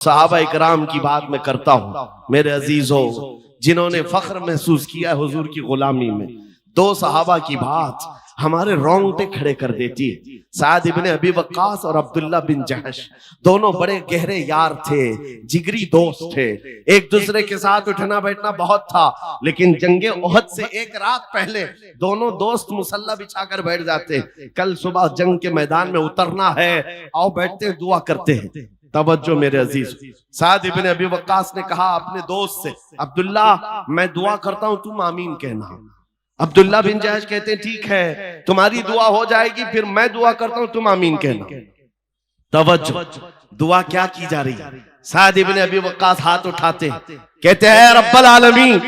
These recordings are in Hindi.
सहाबा इकराम की बात मैं करता हूँ मेरे अजीजों, जिन्होंने फख्र महसूस किया हुजूर की गुलामी में। दो सहाबा की बात हमारे रोंगटे खड़े कर देती है। साद इब्न अबी वक्कास और अब्दुल्ला बिन जहश दोनों बड़े गहरे यार थे, जिगरी दोस्त थे। एक दूसरे के साथ उठना बैठना बहुत था, लेकिन जंगे ओहद से एक रात पहले दोनों दोस्त मुसल्ला बिछाकर बैठ जाते। कल सुबह जंग के मैदान में उतरना है, आओ बैठते हैं, दुआ करते हैं। तवज्जो मेरे अजीज, साद इब्न अबी वक्कास ने कहा अपने दोस्त से, अब्दुल्ला मैं दुआ करता हूं, तुम आमीन कहना। अब्दुल्ला बिन जहश कहते हैं ठीक है, तुम्हारी दुआ हो जाएगी, फिर मैं दुआ करता हूं, तुम आमीन कहना। तवज्जो, दुआ क्या की जा रही है? साद इब्न अबी वक्कास हाथ उठाते कहते हैं, रब्बल आलमीन,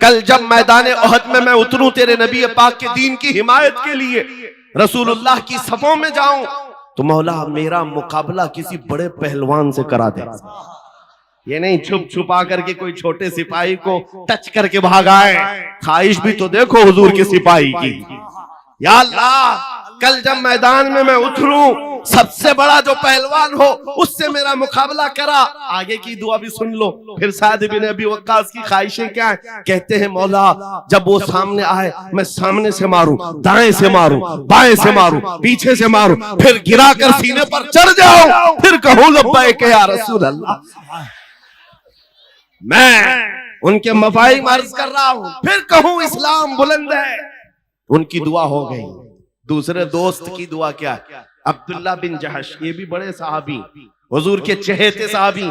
कल जब मैदान ओहद में मैं उतरूं तेरे नबी पाक के दीन की हिमायत के लिए, रसूलुल्लाह की सफों में जाऊं, तो मौला मेरा मुकाबला किसी बड़े पहलवान से करा दे। ये नहीं छुप छुपा करके कोई छोटे सिपाही को टच करके भाग आए। ख्वाहिश भी तो देखो हुजूर के सिपाही की। या अल्लाह, कल जब मैदान में मैं उतरूं, सबसे बड़ा जो पहलवान हो उससे मेरा मुकाबला करा। आगे की दुआ भी सुन लो। फिर साद इब्न अबी वक्कास की ख्वाहिशें क्या है? कहते हैं मौला जब वो सामने आए, मैं सामने से मारूं, दाएं से मारूं, बाएं से मारूं, पीछे से मारूं, फिर गिराकर सीने पर चढ़ जाऊं, फिर कहूं लब्बैक या रसूल अल्लाह। मैं उनके मफाहिम अर्ज कर रहा हूं, फिर कहूं इस्लाम बुलंद है। उनकी दुआ हो गई। दूसरे दोस्त की दुआ क्या? अब्दुल्ला बिन जहश, ये भी बड़े सहाबी, हुजूर के चहेते सहाबी,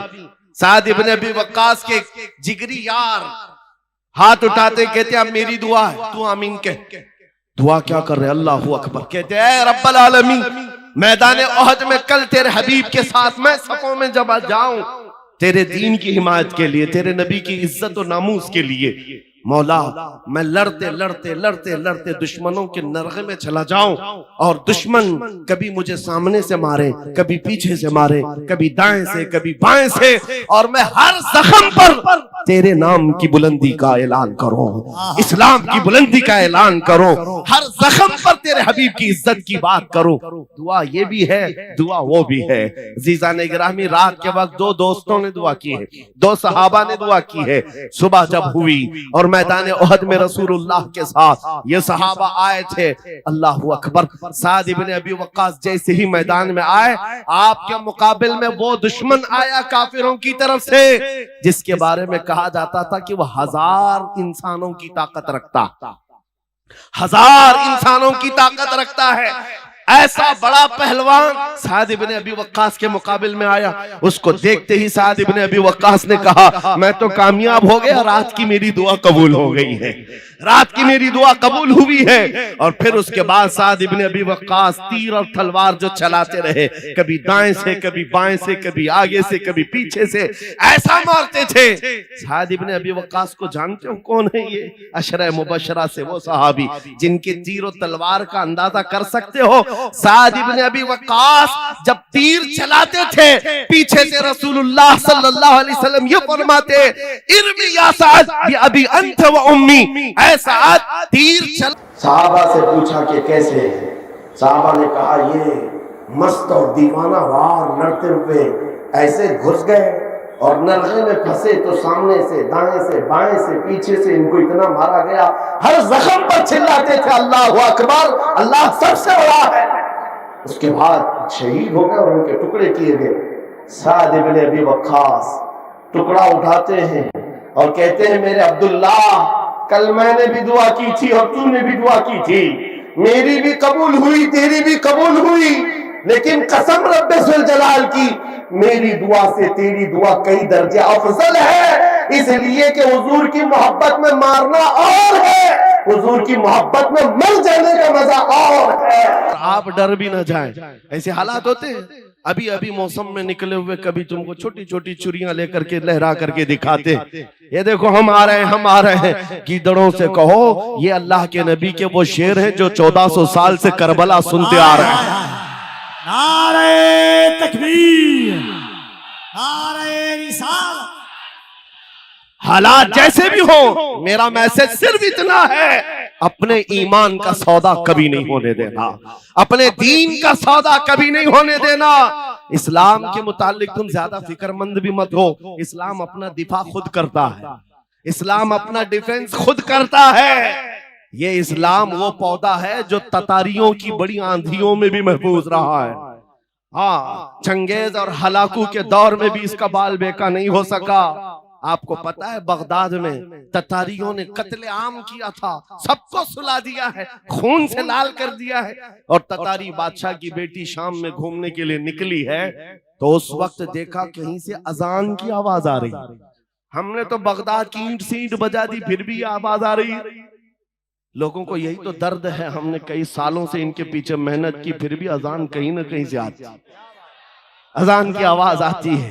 साद इब्न अबी वक्कास के जिगरी यार, हाथ उठाते कहते अब मेरी दुआ है, तू आमीन कह। दुआ क्या कर रहे? अल्लाहू अकबर। कहते हैं रब्बल आलमीन, मैदान ओहद में कल तेरे हबीब के साथ मैं सफों में जब जाऊं, तेरे दीन की हिमायत के लिए, तेरे नबी की इज्जत और नामूस के लिए, मौला मैं लड़ते लड़ते लड़ते लड़ते दुश्मनों के नरगे में चला जाऊं, और दुश्मन कभी मुझे सामने से मारे, कभी पीछे से मारे, कभी दाएं से, कभी बाएं से, और मैं हर जख्म पर तेरे नाम की बुलंदी का ऐलान करूं, इस्लाम की बुलंदी का ऐलान करूं, हर जख्म पर तेरे हबीब की इज्जत की बात करूं। दुआ ये भी है, दुआ वो भी है। जीज़ान गिरामी, रात के वक्त दो दोस्तों ने दुआ की है, दो सहाबा ने दुआ की है। सुबह जब हुई और मैदान ओहद में रसूलुल्लाह के साथ ये सहाबा आए थे, अल्लाहू अकबर, साद इब्न अबी वक्कास जैसे ही मैदान में आए, आपके मुकाबिल में वो दुश्मन आया काफिरों की तरफ से, जिसके बारे में कहा जाता था कि वह 1000 इंसानों की ताकत रखता, 1000 इंसानों की ताकत रखता है। ऐसा बड़ा पहलवान साद इब्न अबी वक्कास के मुकाबिल में आया। उसको देखते ही साद इब्न अबी वक्कास ने कहा, मैं तो कामयाब हो गया, रात की मेरी दुआ कबूल हो गई है, रात की मेरी दुआ कबूल हुई है। और फिर उसके बाद साद इब्न अबी वक्कास तीर और तलवार जो चलाते रहे, कभी दाएं से, कभी बाएं से, कभी आगे से, कभी पीछे से, ऐसा मारते थे। साद इब्न अबी वक्कास को जानते हो कौन है? ये अशरा मुबशरा से वो सहाबी जिनके तीर और तलवार का अंदाजा कर सकते हो। साद इब्न अबी वक्कास जब तीर चलाते थे, पीछे से रसूलुल्लाह सल्लल्लाहु अलैहि वसल्लम ये फरमाते, इरमी या साद बि अबी अंत व उम्मी, ऐसा तीर चल। साहबा से पूछा कि कैसे है? साहबा ने कहा ये मस्त और दीवाना वार लड़ते हुए ऐसे घुस गए और नरगे में फंसे, तो सामने से, दाएं से, बाएं से, पीछे से इनको इतना मारा गया, हर जख्म पर चिल्लाते थे अल्लाहू अकबर, अल्लाह सबसे बड़ा है। उसके बाद शहीद हो गए और उनके टुकड़े किए गए। साद इब्न अबी वक्कास टुकड़ा उठाते हैं और कहते हैं, मेरे अब्दुल्ला, कल मैंने भी दुआ की थी और तूने भी दुआ की थी, मेरी भी कबूल हुई, तेरी भी कबूल हुई, लेकिन कसम रब्बे जुल जलाल की, मेरी दुआ से तेरी दुआ कई दर्जे अफजल है, इसलिए कि हुजूर की मोहब्बत में मारना और है, हुजूर की मोहब्बत में मर जाने का मजा और है। आप डर भी ना जाएं, ऐसे हालात होते हैं। अभी अभी मौसम में निकले हुए कभी तुमको छोटी छोटी चुरियां लेकर के लहरा करके दिखाते, ये देखो हम आ रहे हैं, हम आ रहे हैं। गीदड़ों से कहो ये अल्लाह के नबी के वो शेर हैं जो 1400 साल से करबला सुनते आ रहे हैं। नारे तकबीर, नारे रिसालत। हालात जैसे भी हो, मेरा मैसेज सिर्फ इतना है, अपने ईमान का सौदा कभी नहीं होने देना, अपने दीन का सौदा कभी नहीं होने देना। इस्लाम के मुतालिक तुम ज्यादा फिक्रमंद भी मत हो। इस्लाम अपना दिफा खुद करता है, इस्लाम अपना डिफेंस खुद करता है। ये इस्लाम वो पौधा है जो ततारियों की बड़ी आंधियों में भी महफूज रहा है। हाँ, चंगेज और हलाकू के दौर में भी इसका बाल बेका नहीं हो सका। आपको पता है बगदाद में ततारियों ने कत्ले आम किया था, सबको सुला दिया है, खून से लाल कर दिया है। और ततारी बादशाह की बेटी शाम में घूमने के लिए निकली है तो उस वक्त देखा कहीं से अजान की आवाज आ रही। हमने तो बगदाद की ईंट सींट बजा दी, फिर भी आवाज आ रही। लोगों को यही तो दर्द है, हमने कई सालों से इनके पीछे मेहनत की, फिर भी अजान कहीं ना कहीं से आती, अजान की आवाज आती है।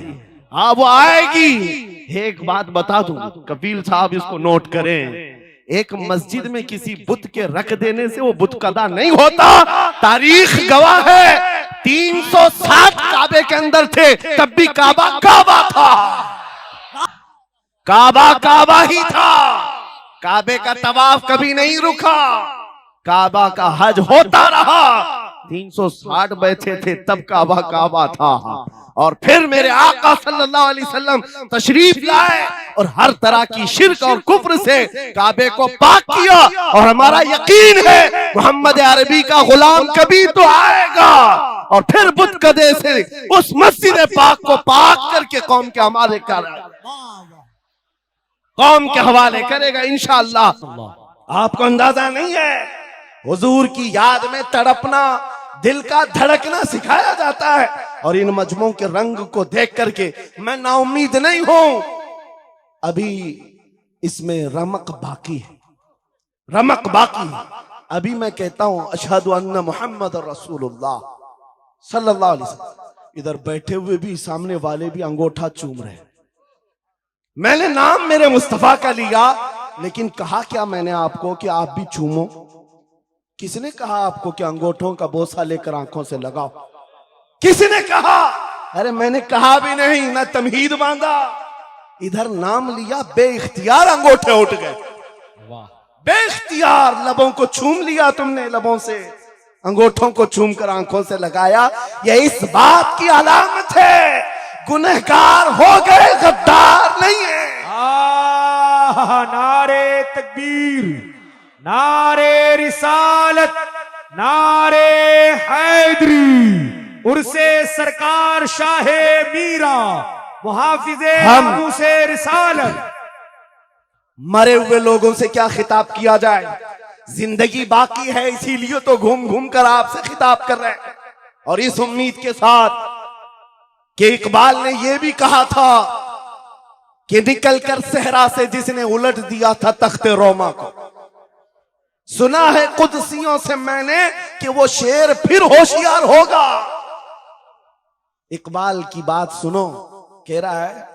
हाँ, वो आएगी। एक बात बता दूं, कपिल साहब इसको नोट करें, एक मस्जिद में किसी बुत के रख देने से वो बुत कदा नहीं होता। तारीख गवाह है 360 काबे के अंदर थे, तब भी काबा काबा था, काबा काबा ही था। काबे का तवाफ कभी नहीं रुका, काबा का हज होता रहा। 360 बैठे थे तब काबा काबा था। और फिर मेरे आका सल्लल्लाहु अलैहि वसल्लम तशरीफ लाए और हर तरह की शिर्क और कुफ्र से काबे को पाक किया। और हमारा यकीन है मोहम्मद अरबी का गुलाम कभी तो आएगा और फिर बुत कदे से उस मस्जिद पाक को पाक करके कौम के हवाले करेगा इंशाअल्लाह। आपको अंदाजा नहीं है, हुजूर की याद में तड़पना, दिल का धड़कना सिखाया जाता है। और इन मजमों के रंग को देख करके मैं नाउम्मीद नहीं हूं, अभी इसमें रमक बाकी है, रमक बाकी है। अभी मैं कहता हूं अशहदु अन्ना मुहम्मद रसूलुल्लाह सल्लल्लाहु अलैहि वसल्लम। इधर बैठे हुए भी, सामने वाले भी अंगूठा चूम रहे हैं। मैंने नाम मेरे मुस्तफा का लिया, लेकिन कहा क्या मैंने आपको कि आप भी चूमो? किसने कहा आपको कि अंगूठों का बोसा लेकर आंखों से लगाओ? किसने कहा? अरे मैंने कहा भी नहीं, ना तमहीद बांधा, इधर नाम लिया, बेइख्तियार अंगूठे उठ गए। बेइख्तियार लबों को चूम लिया तुमने, लबों से अंगूठों को चूम कर आंखों से लगाया। यह इस बात की अलामत है गुनहगार हो गए, गद्दार नहीं है। नारे तकबीर, नारे रिसालत, नारे हैदरी, उर्से सरकार शाहे मीरा, मुहाफिजे से रिसालत। मरे हुए लोगों से क्या खिताब किया जाए? जिंदगी बाकी है, इसीलिए तो घूम घूम कर आपसे खिताब कर रहे हैं। और इस उम्मीद के साथ कि इकबाल ने यह भी कहा था कि निकल कर सहरा से जिसने उलट दिया था तख्ते रोमा को, सुना है कुदसियों से मैंने कि वो शेर फिर होशियार होगा। इकबाल की बात सुनो, कह रहा है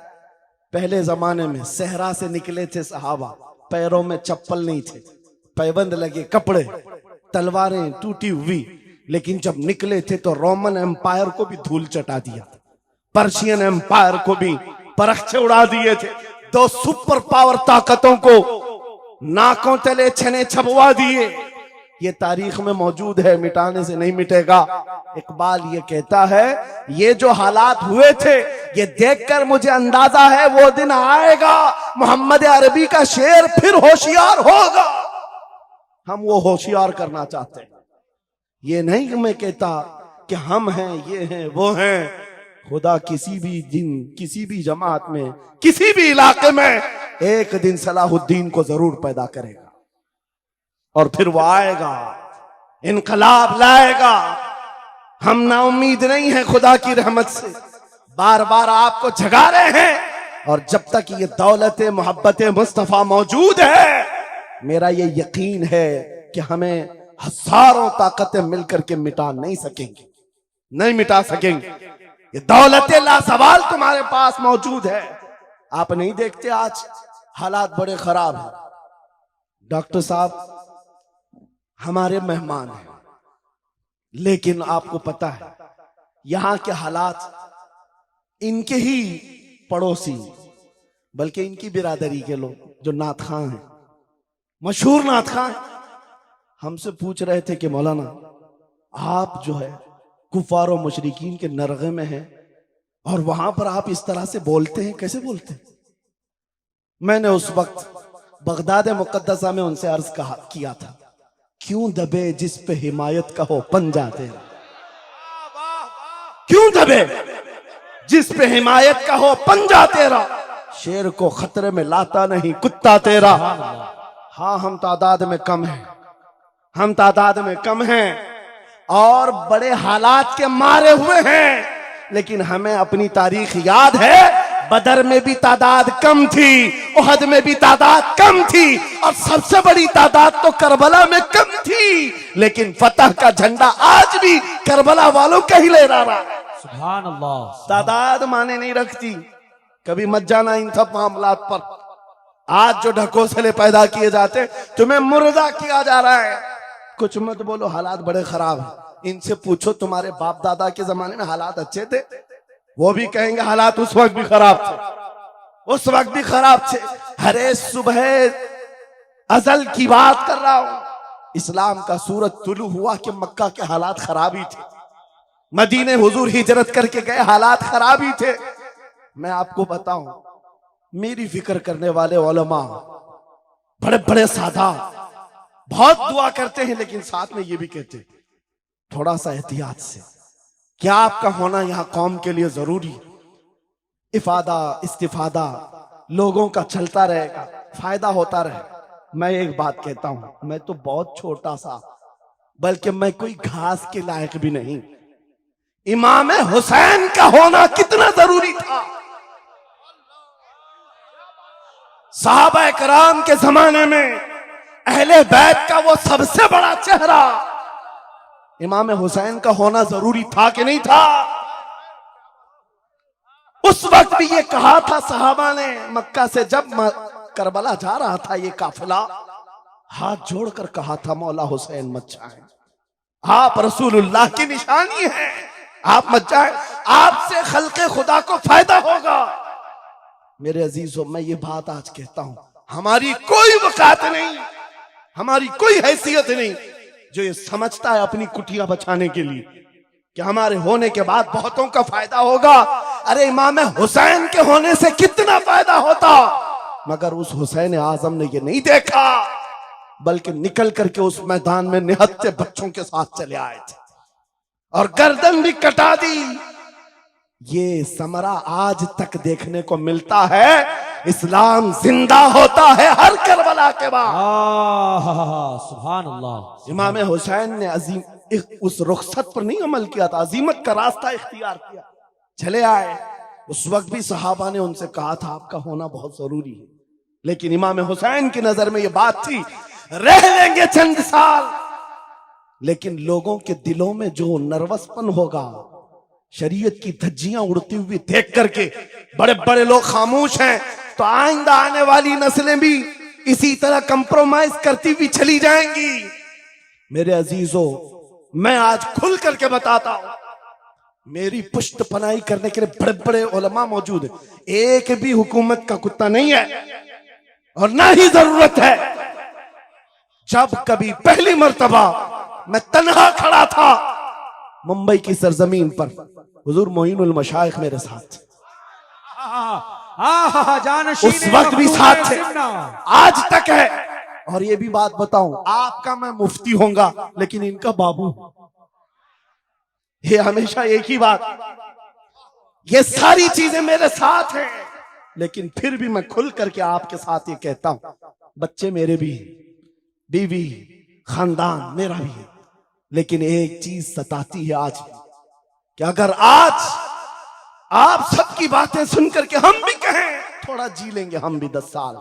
पहले जमाने में सहरा से निकले थे सहाबा, पैरों में चप्पल नहीं थे, पैबंद लगे कपड़े, तलवारें टूटी हुई, लेकिन जब निकले थे तो रोमन एम्पायर को भी धूल चटा दिया, पर्शियन एम्पायर को भी परखचे उड़ा दिए थे। दो सुपर पावर ताकतों को नाकों तले छने छपवा दिए। ये तारीख में मौजूद है, मिटाने से नहीं मिटेगा। इकबाल ये कहता है ये जो हालात हुए थे ये देखकर मुझे अंदाजा है वो दिन आएगा मोहम्मद अरबी का शेर फिर होशियार होगा। हम वो होशियार करना चाहते हैं। ये नहीं कि मैं कहता कि हम हैं, ये हैं, वो हैं। खुदा किसी भी दिन, किसी भी जमात में, किसी भी इलाके में एक दिन सलाहुद्दीन को जरूर पैदा करेगा और फिर वो आएगा, इनकलाब लाएगा। हम नाउम्मीद नहीं है खुदा की रहमत से, बार बार आपको जगा रहे हैं। और जब तक ये दौलत मोहब्बत मुस्तफा मौजूद है, मेरा ये यकीन है कि हमें हजारों ताकतें मिलकर के मिटा नहीं सकेंगी, नहीं मिटा सकेंगे। ये दौलत लासवाल तुम्हारे पास मौजूद है। आप नहीं देखते आज हालात बड़े खराब हैं। डॉक्टर साहब हमारे मेहमान हैं, लेकिन आपको पता है यहां के हालात इनके ही पड़ोसी, बल्कि इनकी बिरादरी के लोग जो नाथ खां हैं, मशहूर नाथ खां हैं, हमसे पूछ रहे थे कि मौलाना आप जो है कुफार और मुशरिकीन के नरगे में हैं और वहां पर आप इस तरह से बोलते हैं, कैसे बोलते हैं? मैंने उस वक्त बगदाद मुकद्दसा में उनसे अर्ज किया था, क्यों दबे जिस पे हिमायत का हो पंजा तेरा, क्यों दबे जिस पे हिमायत का हो पंजा तेरा, शेर को खतरे में लाता नहीं कुत्ता तेरा। हाँ, हम तादाद में कम हैं, हम तादाद में कम हैं और बड़े हालात के मारे हुए हैं, लेकिन हमें अपनी तारीख याद है। बदर में भी तादाद कम थी, उहद में भी तादाद कम थी और सबसे बड़ी तादाद तो करबला में कम थी, लेकिन फतह का झंडा आज भी करबला वालों का ही लहरा रहा है। सुभान अल्लाह। तादाद माने नहीं रखती, कभी मत जाना इन सब मामलात पर। आज जो ढकोसले पैदा किए जाते, तुम्हें मुर्दा किया जा रहा है। कुछ मत बोलो, हालात बड़े खराब हैं। इनसे पूछो तुम्हारे बाप दादा के जमाने में हालात अच्छे थे, वो भी कहेंगे हालात उस वक्त भी खराब थे, उस वक्त भी खराब थे। हरे सुबह अजल की बात कर रहा हूं, इस्लाम का सूरज तुलू हुआ कि मक्का के हालात खराब ही थे, मदीने हुजूर हिजरत करके गए, हालात खराब ही थे। मैं आपको बताऊं, मेरी फिक्र करने वाले उलमा बड़े बड़े सादा बहुत दुआ करते हैं, लेकिन साथ में ये भी कहते हैं थोड़ा सा एहतियात से, क्या आपका होना यहां कौम के लिए जरूरी, इफादा इस्तिफादा लोगों का चलता रहेगा, फायदा होता रहे। मैं एक बात कहता हूं, मैं तो बहुत छोटा सा, बल्कि मैं कोई घास के लायक भी नहीं। इमाम हुसैन का होना कितना जरूरी था। सहाबा कराम के जमाने में अहले बैत का वो सबसे बड़ा चेहरा इमाम हुसैन का होना जरूरी था कि नहीं था? उस वक्त भी ये कहा था सहाबा ने, मक्का से जब करबला जा रहा था ये काफिला, हाथ जोड़कर कहा था मौला हुसैन मत जाए, आप रसूलुल्लाह की निशानी है, आप मत जाए, आपसे खल्के खुदा को फायदा होगा। मेरे अजीजों, मैं ये बात आज कहता हूं, हमारी कोई वकात नहीं, हमारी कोई हैसियत नहीं जो ये समझता है अपनी कुटिया बचाने के लिए कि हमारे होने के बाद बहुतों का फायदा होगा। अरे इमाम हुसैन के होने से कितना फायदा होता, मगर उस हुसैन आजम ने ये नहीं देखा, बल्कि निकल करके उस मैदान में निहत्ते बच्चों के साथ चले आए थे और गर्दन भी कटा दी। ये समरा आज तक देखने को मिलता है। इस्लाम जिंदा होता है हर करबला के बाद। सुभान अल्लाह। इमाम हुसैन ने अजीम उस रुखसत पर नहीं अमल किया था, अजीमत का रास्ता इख्तियार किया, चले आए। उस वक्त भी सहाबा ने उनसे कहा था आपका होना बहुत जरूरी है, लेकिन इमाम हुसैन की नजर में यह बात थी रह लेंगे चंद साल, लेकिन लोगों के दिलों में जो नर्वसपन होगा, शरीयत की धज्जियां उड़ती हुई देख करके बड़े बड़े लोग खामोश हैं, तो आइंदा आने वाली नस्लें भी इसी तरह कंप्रोमाइज करती हुई चली जाएंगी। मेरे अजीजों, मैं आज खुल करके बताता हूं, मेरी पुष्ट पनाही करने के लिए बड़े बड़े उलमा मौजूद है, एक भी हुकूमत का कुत्ता नहीं है और ना ही जरूरत है। जब कभी पहली मर्तबा मैं तन्हा खड़ा था मुंबई की सरजमीन पर, हुजूर मोइनुल मशाइख मेरे साथ, उस वक्त भी साथ थे, आज तक है। और ये भी बात बताऊं, आपका मैं मुफ्ती होऊंगा लेकिन इनका बाबू, ये हमेशा एक ही बात, ये सारी चीजें मेरे साथ हैं, लेकिन फिर भी मैं खुल करके आपके साथ ये कहता हूं, बच्चे मेरे भी, बीवी, खानदान मेरा भी है, लेकिन एक चीज सताती है आज कि अगर आज आप सबकी बातें सुन करके हम भी कहें थोड़ा जी लेंगे, हम भी 10 साल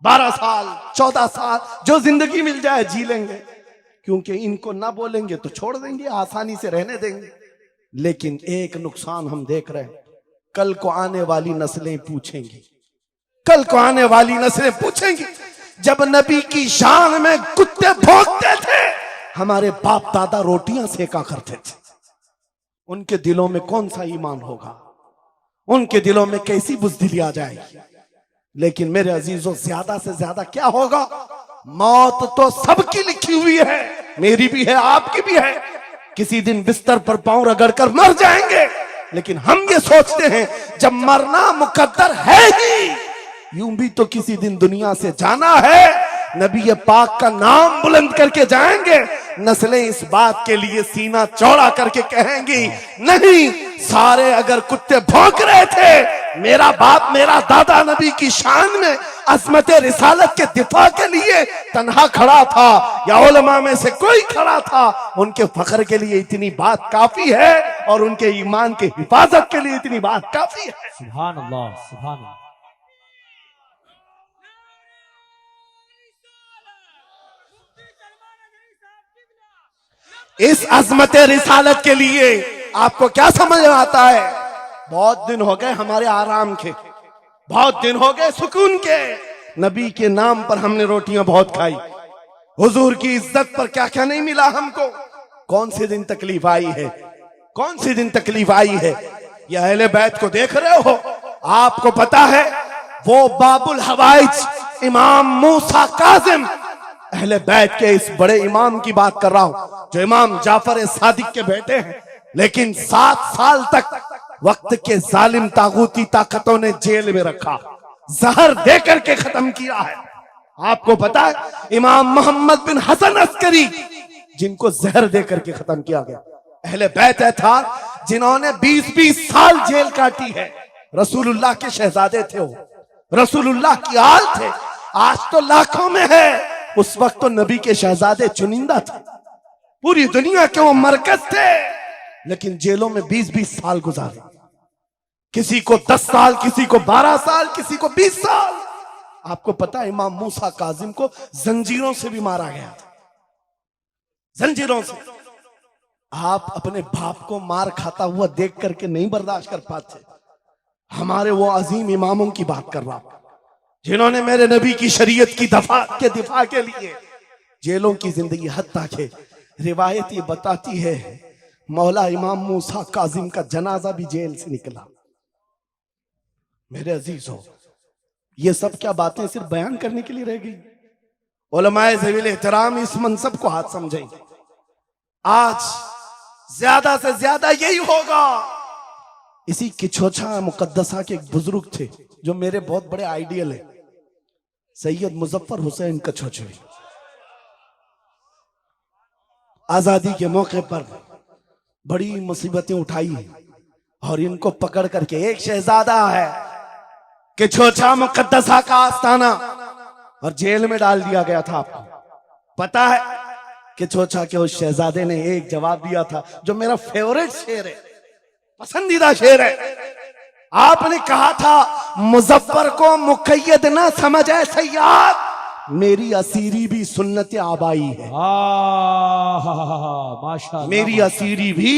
12 साल 14 साल जो जिंदगी मिल जाए जी लेंगे, क्योंकि इनको ना बोलेंगे तो छोड़ देंगे, आसानी से रहने देंगे। लेकिन एक नुकसान हम देख रहे हैं, कल को आने वाली नस्लें पूछेंगी, कल को आने वाली नस्लें पूछेंगी, जब नबी की शान में कुत्ते भौंकते थे, हमारे बाप दादा रोटियां सेका करते थे, उनके दिलों में कौन सा ईमान होगा, उनके दिलों में कैसी बुज़दिली आ जाएगी। लेकिन मेरे अजीजों, ज्यादा से ज्यादा क्या होगा, मौत तो सबकी लिखी हुई है, मेरी भी है, आपकी भी है। किसी दिन बिस्तर पर पांव रगड़कर मर जाएंगे, लेकिन हम ये सोचते हैं जब मरना मुकद्दर है ही, यूं भी तो किसी दिन दुनिया से जाना है। नबी पाक का नाम बुलंद करके जाएंगे, नस्लें इस बात के लिए सीना चौड़ा करके कहेंगी, नहीं, सारे अगर कुत्ते भौंक रहे थे, मेरा बाप मेरा दादा नबी की शान में अजमत रिसालत के दिफा के लिए तन्हा खड़ा था, या उलमा में से कोई खड़ा था, उनके फख्र के लिए इतनी बात काफी है, और उनके ईमान के हिफाजत के लिए इतनी बात काफी है। सुभान अल्लाह, सुभान अल्लाह। इस अजमत रिसालत के लिए आपको क्या समझ में आता है? बहुत दिन हो गए हमारे आराम के, बहुत दिन हो गए सुकून के, नबी के नाम पर हमने रोटियां बहुत खाई, हुजूर की इज्जत पर क्या क्या नहीं मिला हमको। कौन से दिन तकलीफ आई है, कौन से दिन तकलीफ आई है? ये अहले बैत को देख रहे हो, आपको पता है वो बाबुल हवाइज इमाम मूसा काजिम, अहले बैत के इस बड़े इमाम की बात कर रहा हूं, जो इमाम जाफर सादिक के बेटे हैं, लेकिन 7 साल तक वक्त के जालिम तागूती ताकतों ने जेल में रखा, जहर देकर के खत्म किया है। आपको पता है इमाम मोहम्मद बिन हसन अस्करी, जिनको जहर देकर के खत्म किया गया, अहले बैत था जिन्होंने 20-20 साल जेल काटी है। रसूलुल्लाह के शहजादे थे वो, रसूलुल्लाह की आल थे, आज तो लाखों में है, उस वक्त तो नबी के शहजादे चुनिंदा थे, पूरी दुनिया के वो मरकज थे, लेकिन जेलों में 20-20 साल गुजारे, किसी को 10 साल, किसी को 12 साल, किसी को 20 साल। आपको पता है इमाम मूसा काजिम को जंजीरों से भी मारा गया था, जंजीरों से। आप अपने बाप को मार खाता हुआ देख करके नहीं बर्दाश्त कर पाते, हमारे वो अजीम इमामों की बात कर रहा हूं, जिन्होंने मेरे नबी की शरीयत की दिफा के लिए जेलों की जिंदगी, हत्ता के रिवायत ये बताती है मौला इमाम मूसा काजिम का जनाजा भी जेल से निकला। मेरे अजीज हो, ये सब क्या बातें सिर्फ बयान करने के लिए रह गई? उलमाए ज़वील एहतराम इस मनसब को हाथ समझेंगे। आज ज्यादा से ज्यादा यही होगा। इसी किछोछा मुकद्दसा के एक बुजुर्ग थे जो मेरे बहुत बड़े आइडियल है, सैयद मुजफ्फर हुसैन कछोछवी। आजादी के मौके पर बड़ी मुसीबतें उठाई और इनको पकड़ करके, एक शहजादा है कि छोछा मुकद्दसा का आस्ताना, और जेल में डाल दिया गया था। आपको पता है कि छोछा के उस शहजादे ने एक जवाब दिया था जो मेरा फेवरेट शेर है, पसंदीदा शेर है। आपने कहा था मुजफ्फर को मुकैयद ना समझ ऐ सैयद, मेरी असीरी भी सुन्नत आबाई है। माशाअल्लाह, मेरी असीरी भी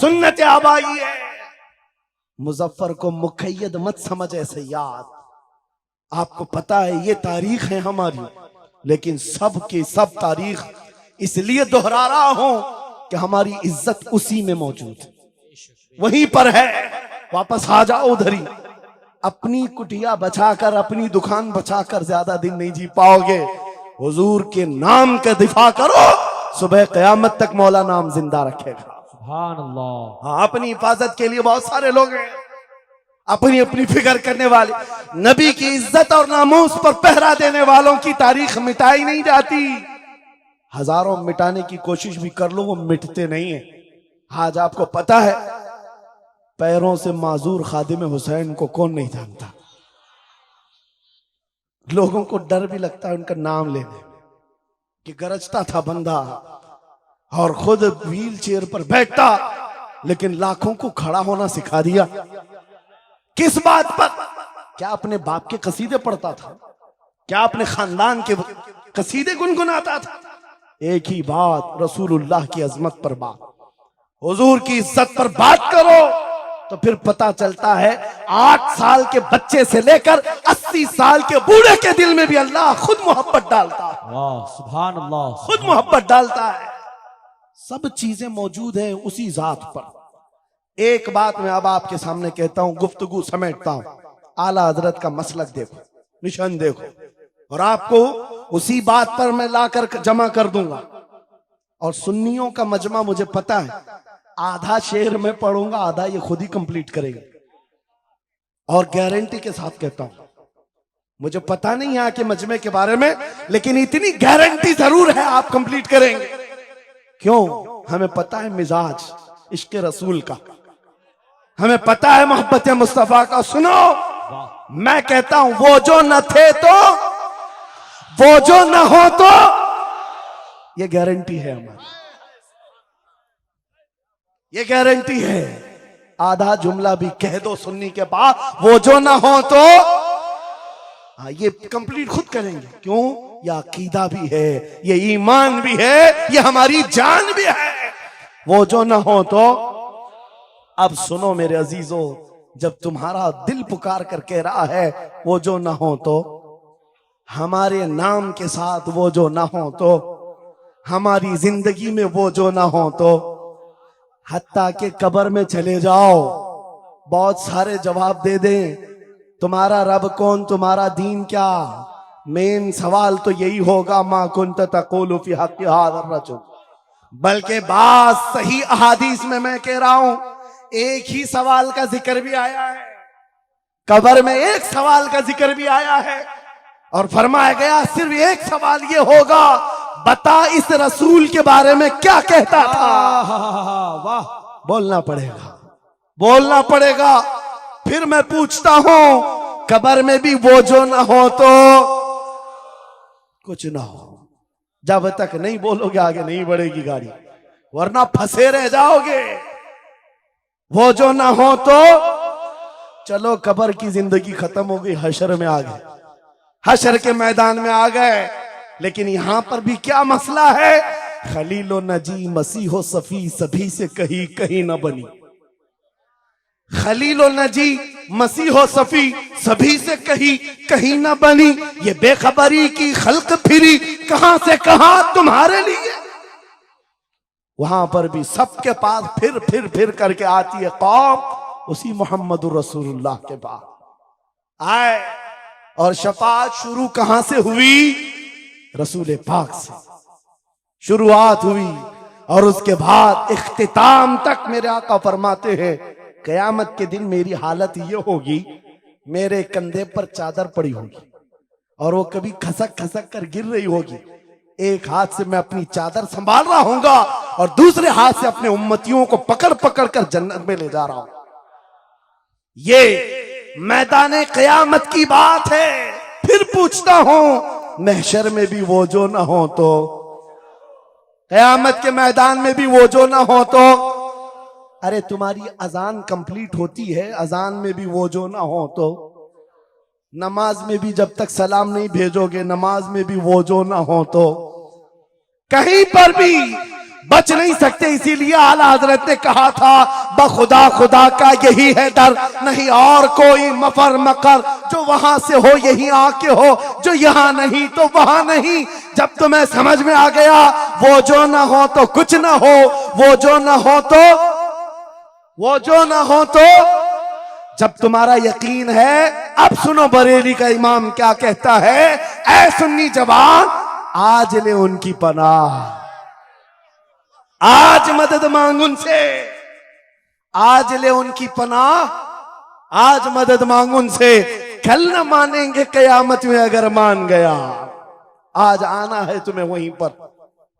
सुन्नत आबाई है। मुजफ्फर को मुकैयद मत समझ ऐसे याद। आपको पता है ये तारीख है हमारी, लेकिन सब के सब तारीख इसलिए दोहरा रहा हूं कि हमारी इज्जत उसी में मौजूद है, वहीं पर है। वापस आ जाओ उधर ही। अपनी कुटिया बचाकर, अपनी दुकान बचाकर ज्यादा दिन नहीं जी पाओगे। हुजूर के नाम का दिफा करो, सुबह कयामत तक मौला नाम जिंदा रखेगा। सुभान अल्लाह। हाँ, अपनी हिफाजत के लिए बहुत सारे लोग हैं, अपनी अपनी फिक्र करने वाले। नबी की इज्जत और नामूस पर पहरा देने वालों की तारीख मिटाई नहीं जाती। हजारों मिटाने की कोशिश भी कर लो, वो मिटते नहीं है। आज आपको पता है पैरों से माजूर खादिम हुसैन को कौन नहीं जानता। लोगों को डर भी लगता है उनका नाम लेने में कि गरजता था बंदा और खुद व्हील चेयर पर बैठता, लेकिन लाखों को खड़ा होना सिखा दिया। किस बात पर? क्या अपने बाप के कसीदे पढ़ता था? क्या अपने खानदान के कसीदे गुनगुनाता था? एक ही बात, रसूलुल्लाह की अजमत पर बात, हुजूर की इज्जत पर बात करो तो फिर पता चलता है 8 साल के बच्चे से लेकर 80 साल के बूढ़े के दिल में भी अल्लाह खुद मोहब्बत डालता है। वाह, सुभान अल्लाह, खुद मोहब्बत डालता है। सब चीजें मौजूद हैं उसी जात पर। एक बात मैं अब आपके सामने कहता हूं, गुफ्तगू समेटता हूं। आला हजरत का मसलक देखो, निशान देखो, और आपको उसी बात पर मैं लाकर जमा कर दूंगा। और सुन्नियों का मजमा मुझे पता है, आधा शेर मैं पढ़ूंगा, आधा ये खुद ही कंप्लीट करेगा। और गारंटी के साथ कहता हूं, मुझे पता नहीं यहाँ के मजमे के बारे में, लेकिन इतनी गारंटी जरूर है आप कंप्लीट करेंगे। क्यों? हमें पता है मिजाज इश्क रसूल का, हमें पता है मोहब्बत मुस्तफा का। सुनो, मैं कहता हूं वो जो न थे तो, वो जो न हो तो, ये गारंटी है हमारी, ये गारंटी है। आधा जुमला भी कह दो सुन्नी के बाद, वो जो ना हो तो, हाँ ये कंप्लीट खुद करेंगे। क्यों? ये अकीदा भी है, ये ईमान भी है, ये हमारी जान भी है। वो जो ना हो तो। अब सुनो मेरे अजीजों, जब तुम्हारा दिल पुकार कर कह रहा है वो जो ना हो तो, हमारे नाम के साथ वो जो ना हो तो, हमारी जिंदगी में वो जो ना हो तो, हत्ता के कब्र में चले जाओ, बहुत सारे जवाब दे दें, तुम्हारा रब कौन, तुम्हारा दीन क्या। मेन सवाल तो यही होगा, मा कुंत तक़ूलु फी हक़्क़ि हाज़ा रजुल। बल्कि बात सही अहादीस में मैं कह रहा हूं, एक ही सवाल का जिक्र भी आया है, कब्र में एक सवाल का जिक्र भी आया है, और फरमाया गया सिर्फ एक सवाल ये होगा, बता इस रसूल के बारे में क्या कहता था। वाह, बोलना पड़ेगा, बोलना पड़ेगा। फिर मैं पूछता हूं, कब्र में भी वो जो ना हो तो कुछ ना हो। जब तक नहीं बोलोगे आगे नहीं बढ़ेगी गाड़ी, वरना फंसे रह जाओगे। वो जो ना हो तो, चलो कब्र की जिंदगी खत्म हो गई, हशर में आ गए, हशर के मैदान में आ गए। लेकिन यहां पर भी क्या मसला है, खलीलो नजी मसीहो सफी सभी से कहीं कहीं न बनी। खलीलो नजी मसीहो सफी सभी से कहीं कहीं न बनी। ये बेखबरी की खल्क फिरी कहां से कहां तुम्हारे लिए। वहां पर भी सबके पास फिर करके आती है कौम, उसी मोहम्मदुर रसूलुल्लाह के पास आए। और शफाअत शुरू कहां से हुई? रसूल पाक से शुरुआत हुई, और उसके बाद इख्तिताम तक मेरे आका फरमाते हैं, कयामत के दिन मेरी हालत ये होगी, मेरे कंधे पर चादर पड़ी होगी और वो कभी खसक खसक कर गिर रही होगी। एक हाथ से मैं अपनी चादर संभाल रहा हूंगा और दूसरे हाथ से अपने उम्मतियों को पकड़ पकड़ कर जन्नत में ले जा रहा हूं। ये मैदान कयामत की बात है। फिर पूछता हूं, महशर में भी वो जो ना हो तो, कयामत के मैदान में भी वो जो ना हो तो। अरे तुम्हारी अजान कंप्लीट होती है, अजान में भी वो जो ना हो तो, नमाज में भी जब तक सलाम नहीं भेजोगे, नमाज में भी वो जो ना हो तो, कहीं पर भी बच नहीं सकते। इसीलिए आला हजरत ने कहा था, बखुदा खुदा का यही है डर, नहीं और कोई मफर मकर, जो वहां से हो यही आके हो, जो यहां नहीं तो वहां नहीं। जब तुम्हें समझ में आ गया वो जो ना हो तो कुछ ना हो, वो जो ना हो तो, वो जो ना हो तो, जब तुम्हारा यकीन है। अब सुनो बरेली का इमाम क्या कहता है, ऐ सुन्नी जवान आज ले उनकी पनाह, आज मदद मांग उनसे, आज ले उनकी पनाह, आज मदद मांग उनसे। कल न मानेंगे कयामत में अगर मान गया, आज आना है तुम्हें वहीं पर।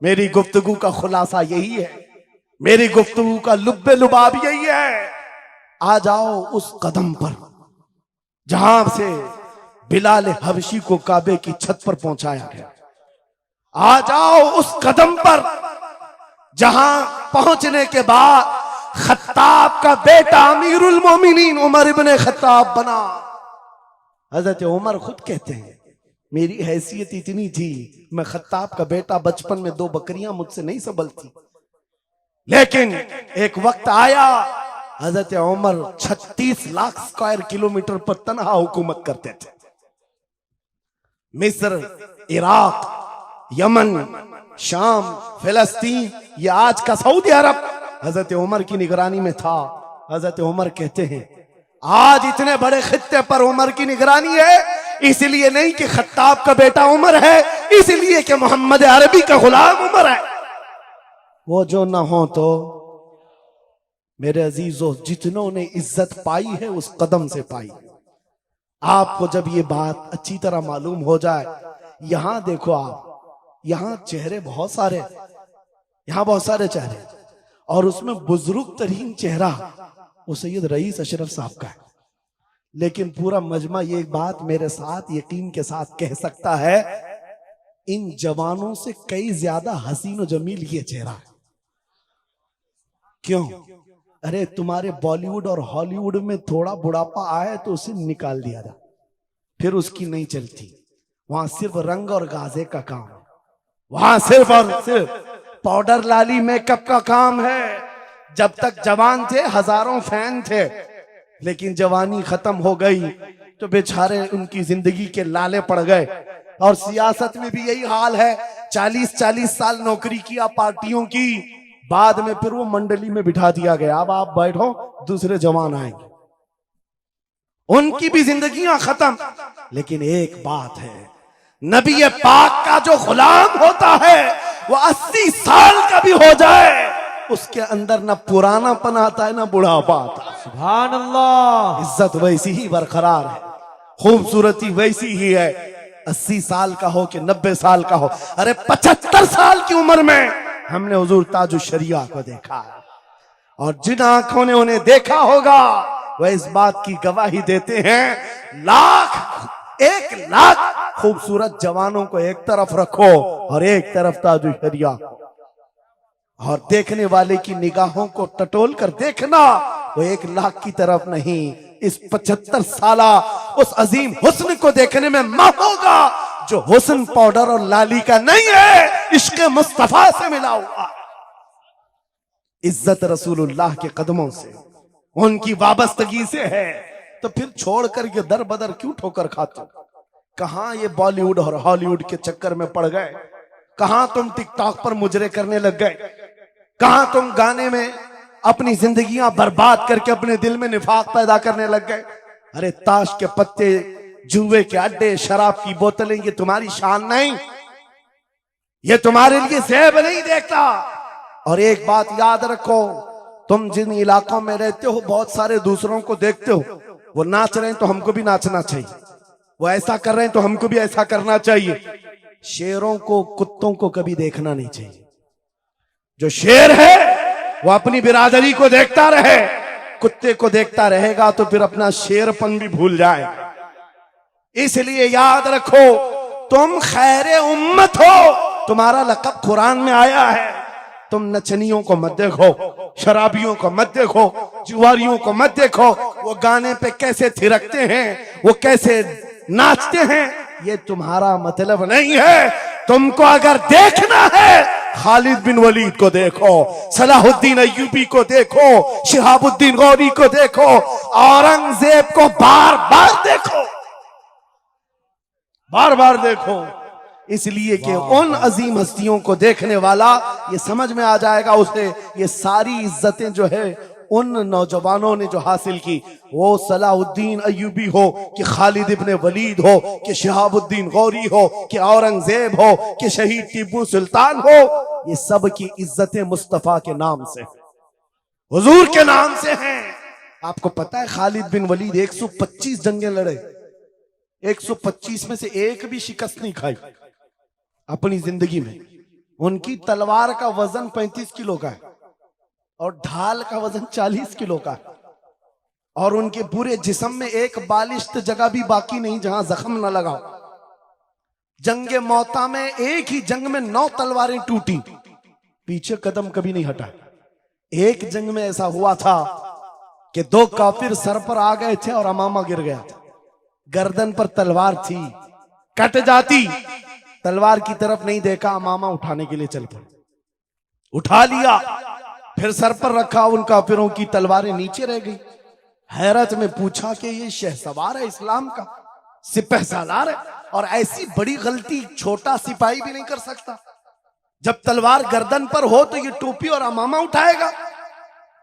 मेरी गुफ्तगू का खुलासा यही है, मेरी गुफ्तगू का लुब्बे लुबाब यही है। आ जाओ उस कदम पर जहां से बिलाल हबशी को काबे की छत पर पहुंचाया गया। आ जाओ उस कदम पर जहां पहुंचने के बाद खत्ताब का बेटा अमीरुल मोमिनीन उमर इब्ने खत्ताब बना। हजरत उमर खुद कहते हैं, मेरी हैसियत इतनी थी, मैं खत्ताब का बेटा, बचपन में 2 बकरियां मुझसे नहीं संभलती, लेकिन एक वक्त आया हजरत उमर 36 लाख स्क्वायर किलोमीटर पर तनहा हुकूमत करते थे। मिस्र, इराक, यमन, शाम, फिलिस्तीन, ये आज का सऊदी अरब हजरत उमर की निगरानी में था। हजरत उमर कहते हैं, आज इतने बड़े खित्ते पर उमर की निगरानी है, इसलिए नहीं कि खत्ताब का बेटा उमर है, इसलिए कि मोहम्मद अरबी का गुलाम उमर है। वो जो ना हो तो मेरे अजीजों, जितनों ने इज्जत पाई है उस कदम से पाई। आपको जब ये बात अच्छी तरह मालूम हो जाए, यहां देखो आप, यहां चेहरे बहुत सारे, यहां बहुत सारे चेहरे, और उसमें बुजुर्ग तरीन चेहरा वो सैयद रईस अशरफ साहब का है। लेकिन पूरा मजमा ये बात मेरे साथ यकीन के साथ कह सकता है, इन जवानों से कई ज्यादा हसीन और जमील ये चेहरा है। क्यों? अरे तुम्हारे बॉलीवुड और हॉलीवुड में थोड़ा बुढ़ापा आए तो उसे निकाल दिया जाए, फिर उसकी नहीं चलती। वहां सिर्फ रंग और गाजे का काम है, वहां सिर्फ और सिर्फ पाउडर लाली मेकअप का काम है। जब तक जवान थे हजारों फैन थे, लेकिन जवानी खत्म हो गई तो बेचारे उनकी जिंदगी के लाले पड़ गए। और सियासत में भी यही हाल है, 40-40 साल नौकरी किया पार्टियों की, बाद में फिर वो मंडली में बिठा दिया गया, अब आप बैठो दूसरे जवान आएंगे, उनकी भी जिंदगियां खत्म। लेकिन एक बात है, नबी पाक का जो गुलाम होता है वो 80 साल का भी हो जाए, उसके अंदर ना पुरानापन आता है ना बुढ़ापा आता है। सुभान अल्लाह। इज्जत वैसी ही बरकरार है, खूबसूरती वैसी ही है, 80 साल का हो कि 90 साल का हो। अरे 75 साल की उम्र में हमने हुजूर ताजुश शरिया को देखा है, और जिन आंखों ने उन्हें देखा होगा वह इस बात की गवाही देते हैं, 1,00,000 खूबसूरत जवानों को एक तरफ रखो और एक तरफ ताजुश शरिया, और देखने वाले की निगाहों को टटोल कर देखना, वो 1,00,000 की तरफ नहीं, इस 75 साला उस अजीम हुस्न को देखने में मां होगा जो हुस्न पाउडर और लाली का नहीं है, इश्क मुस्तफा से मिला हुआ। इज्जत रसूलुल्लाह के कदमों से, उनकी वाबस्तगी से है। तो फिर छोड़ कर ये दर बदर क्यों ठोकर खाते हो? कहां ये बॉलीवुड और हॉलीवुड के चक्कर में पड़ गए? कहां तुम टिकटॉक पर मुजरे करने लग गए? कहां तुम गाने में अपनी जिंदगियां बर्बाद करके अपने दिल में निफाक पैदा करने लग गए? अरे ताश के पत्ते, जुए के अड्डे, शराब की बोतलें, ये तुम्हारी शान नहीं, ये तुम्हारे लिए ज़ेब नहीं देखता। और एक बात याद रखो, तुम जिन इलाकों में रहते हो बहुत सारे दूसरों को देखते हो, वो नाच रहे हैं तो हमको भी नाचना चाहिए, वो ऐसा कर रहे हैं तो हमको भी ऐसा करना चाहिए। शेरों को, कुत्तों को कभी देखना नहीं चाहिए। जो शेर है वो अपनी बिरादरी को देखता रहे, कुत्ते को देखता रहेगा तो फिर अपना शेरपन भी भूल जाएगा। इसलिए याद रखो, तुम खैरे उम्मत हो, तुम्हारा लक़ब कुरान में आया है। तुम नचनियों को मत देखो, शराबियों को मत देखो, जुआरियों को मत देखो, वो गाने पे कैसे थिरकते हैं, वो कैसे नाचते हैं, ये तुम्हारा मतलब नहीं है। तुमको अगर देखना है, खालिद बिन वलीद को देखो, सलाहुद्दीन अय्यूबी को देखो, शिहाबुद्दीन गौरी को देखो, औरंगजेब को बार बार देखो, बार बार देखो। इसलिए कि उन अजीम हस्तियों को देखने वाला ये समझ में आ जाएगा उसे, ये सारी इज्जतें जो है उन नौजवानों ने जो हासिल की, वो सलाहुद्दीन अय्यूबी हो कि खालिद इब्ने वलीद हो कि शिहाबुद्दीन गौरी हो कि औरंगजेब हो कि शहीद टीपू सुल्तान हो, ये सब की इज्जतें मुस्तफा के नाम से, हुजूर के नाम से हैं। आपको पता है खालिद बिन वलीद 125 जंगें लड़े, 125 में से एक भी शिकस्त नहीं खाई अपनी जिंदगी में। उनकी तलवार का वजन 35 किलो का है और ढाल का वजन 40 किलो का है, और उनके पूरे जिस्म में एक बालिश्त जगह भी बाकी नहीं जहां जख्म न लगा। जंगे मौता में एक ही जंग में 9 तलवारें टूटी, पीछे कदम कभी नहीं हटा। एक जंग में ऐसा हुआ था कि 2 काफिर सर पर आ गए थे और अमामा गिर गया था, गर्दन पर तलवार थी, कट जाती, तलवार की तरफ नहीं देखा, अमामा उठाने के लिए चल पड़े, उठा लिया, फिर सर पर रखा, उन काफिरों की तलवारें नीचे रह गई। हैरत में पूछा कि ये शहसवार है इस्लाम का, सिपहसालार है, और ऐसी बड़ी गलती छोटा सिपाही भी नहीं कर सकता। जब तलवार गर्दन पर हो तो ये टोपी और अमामा उठाएगा।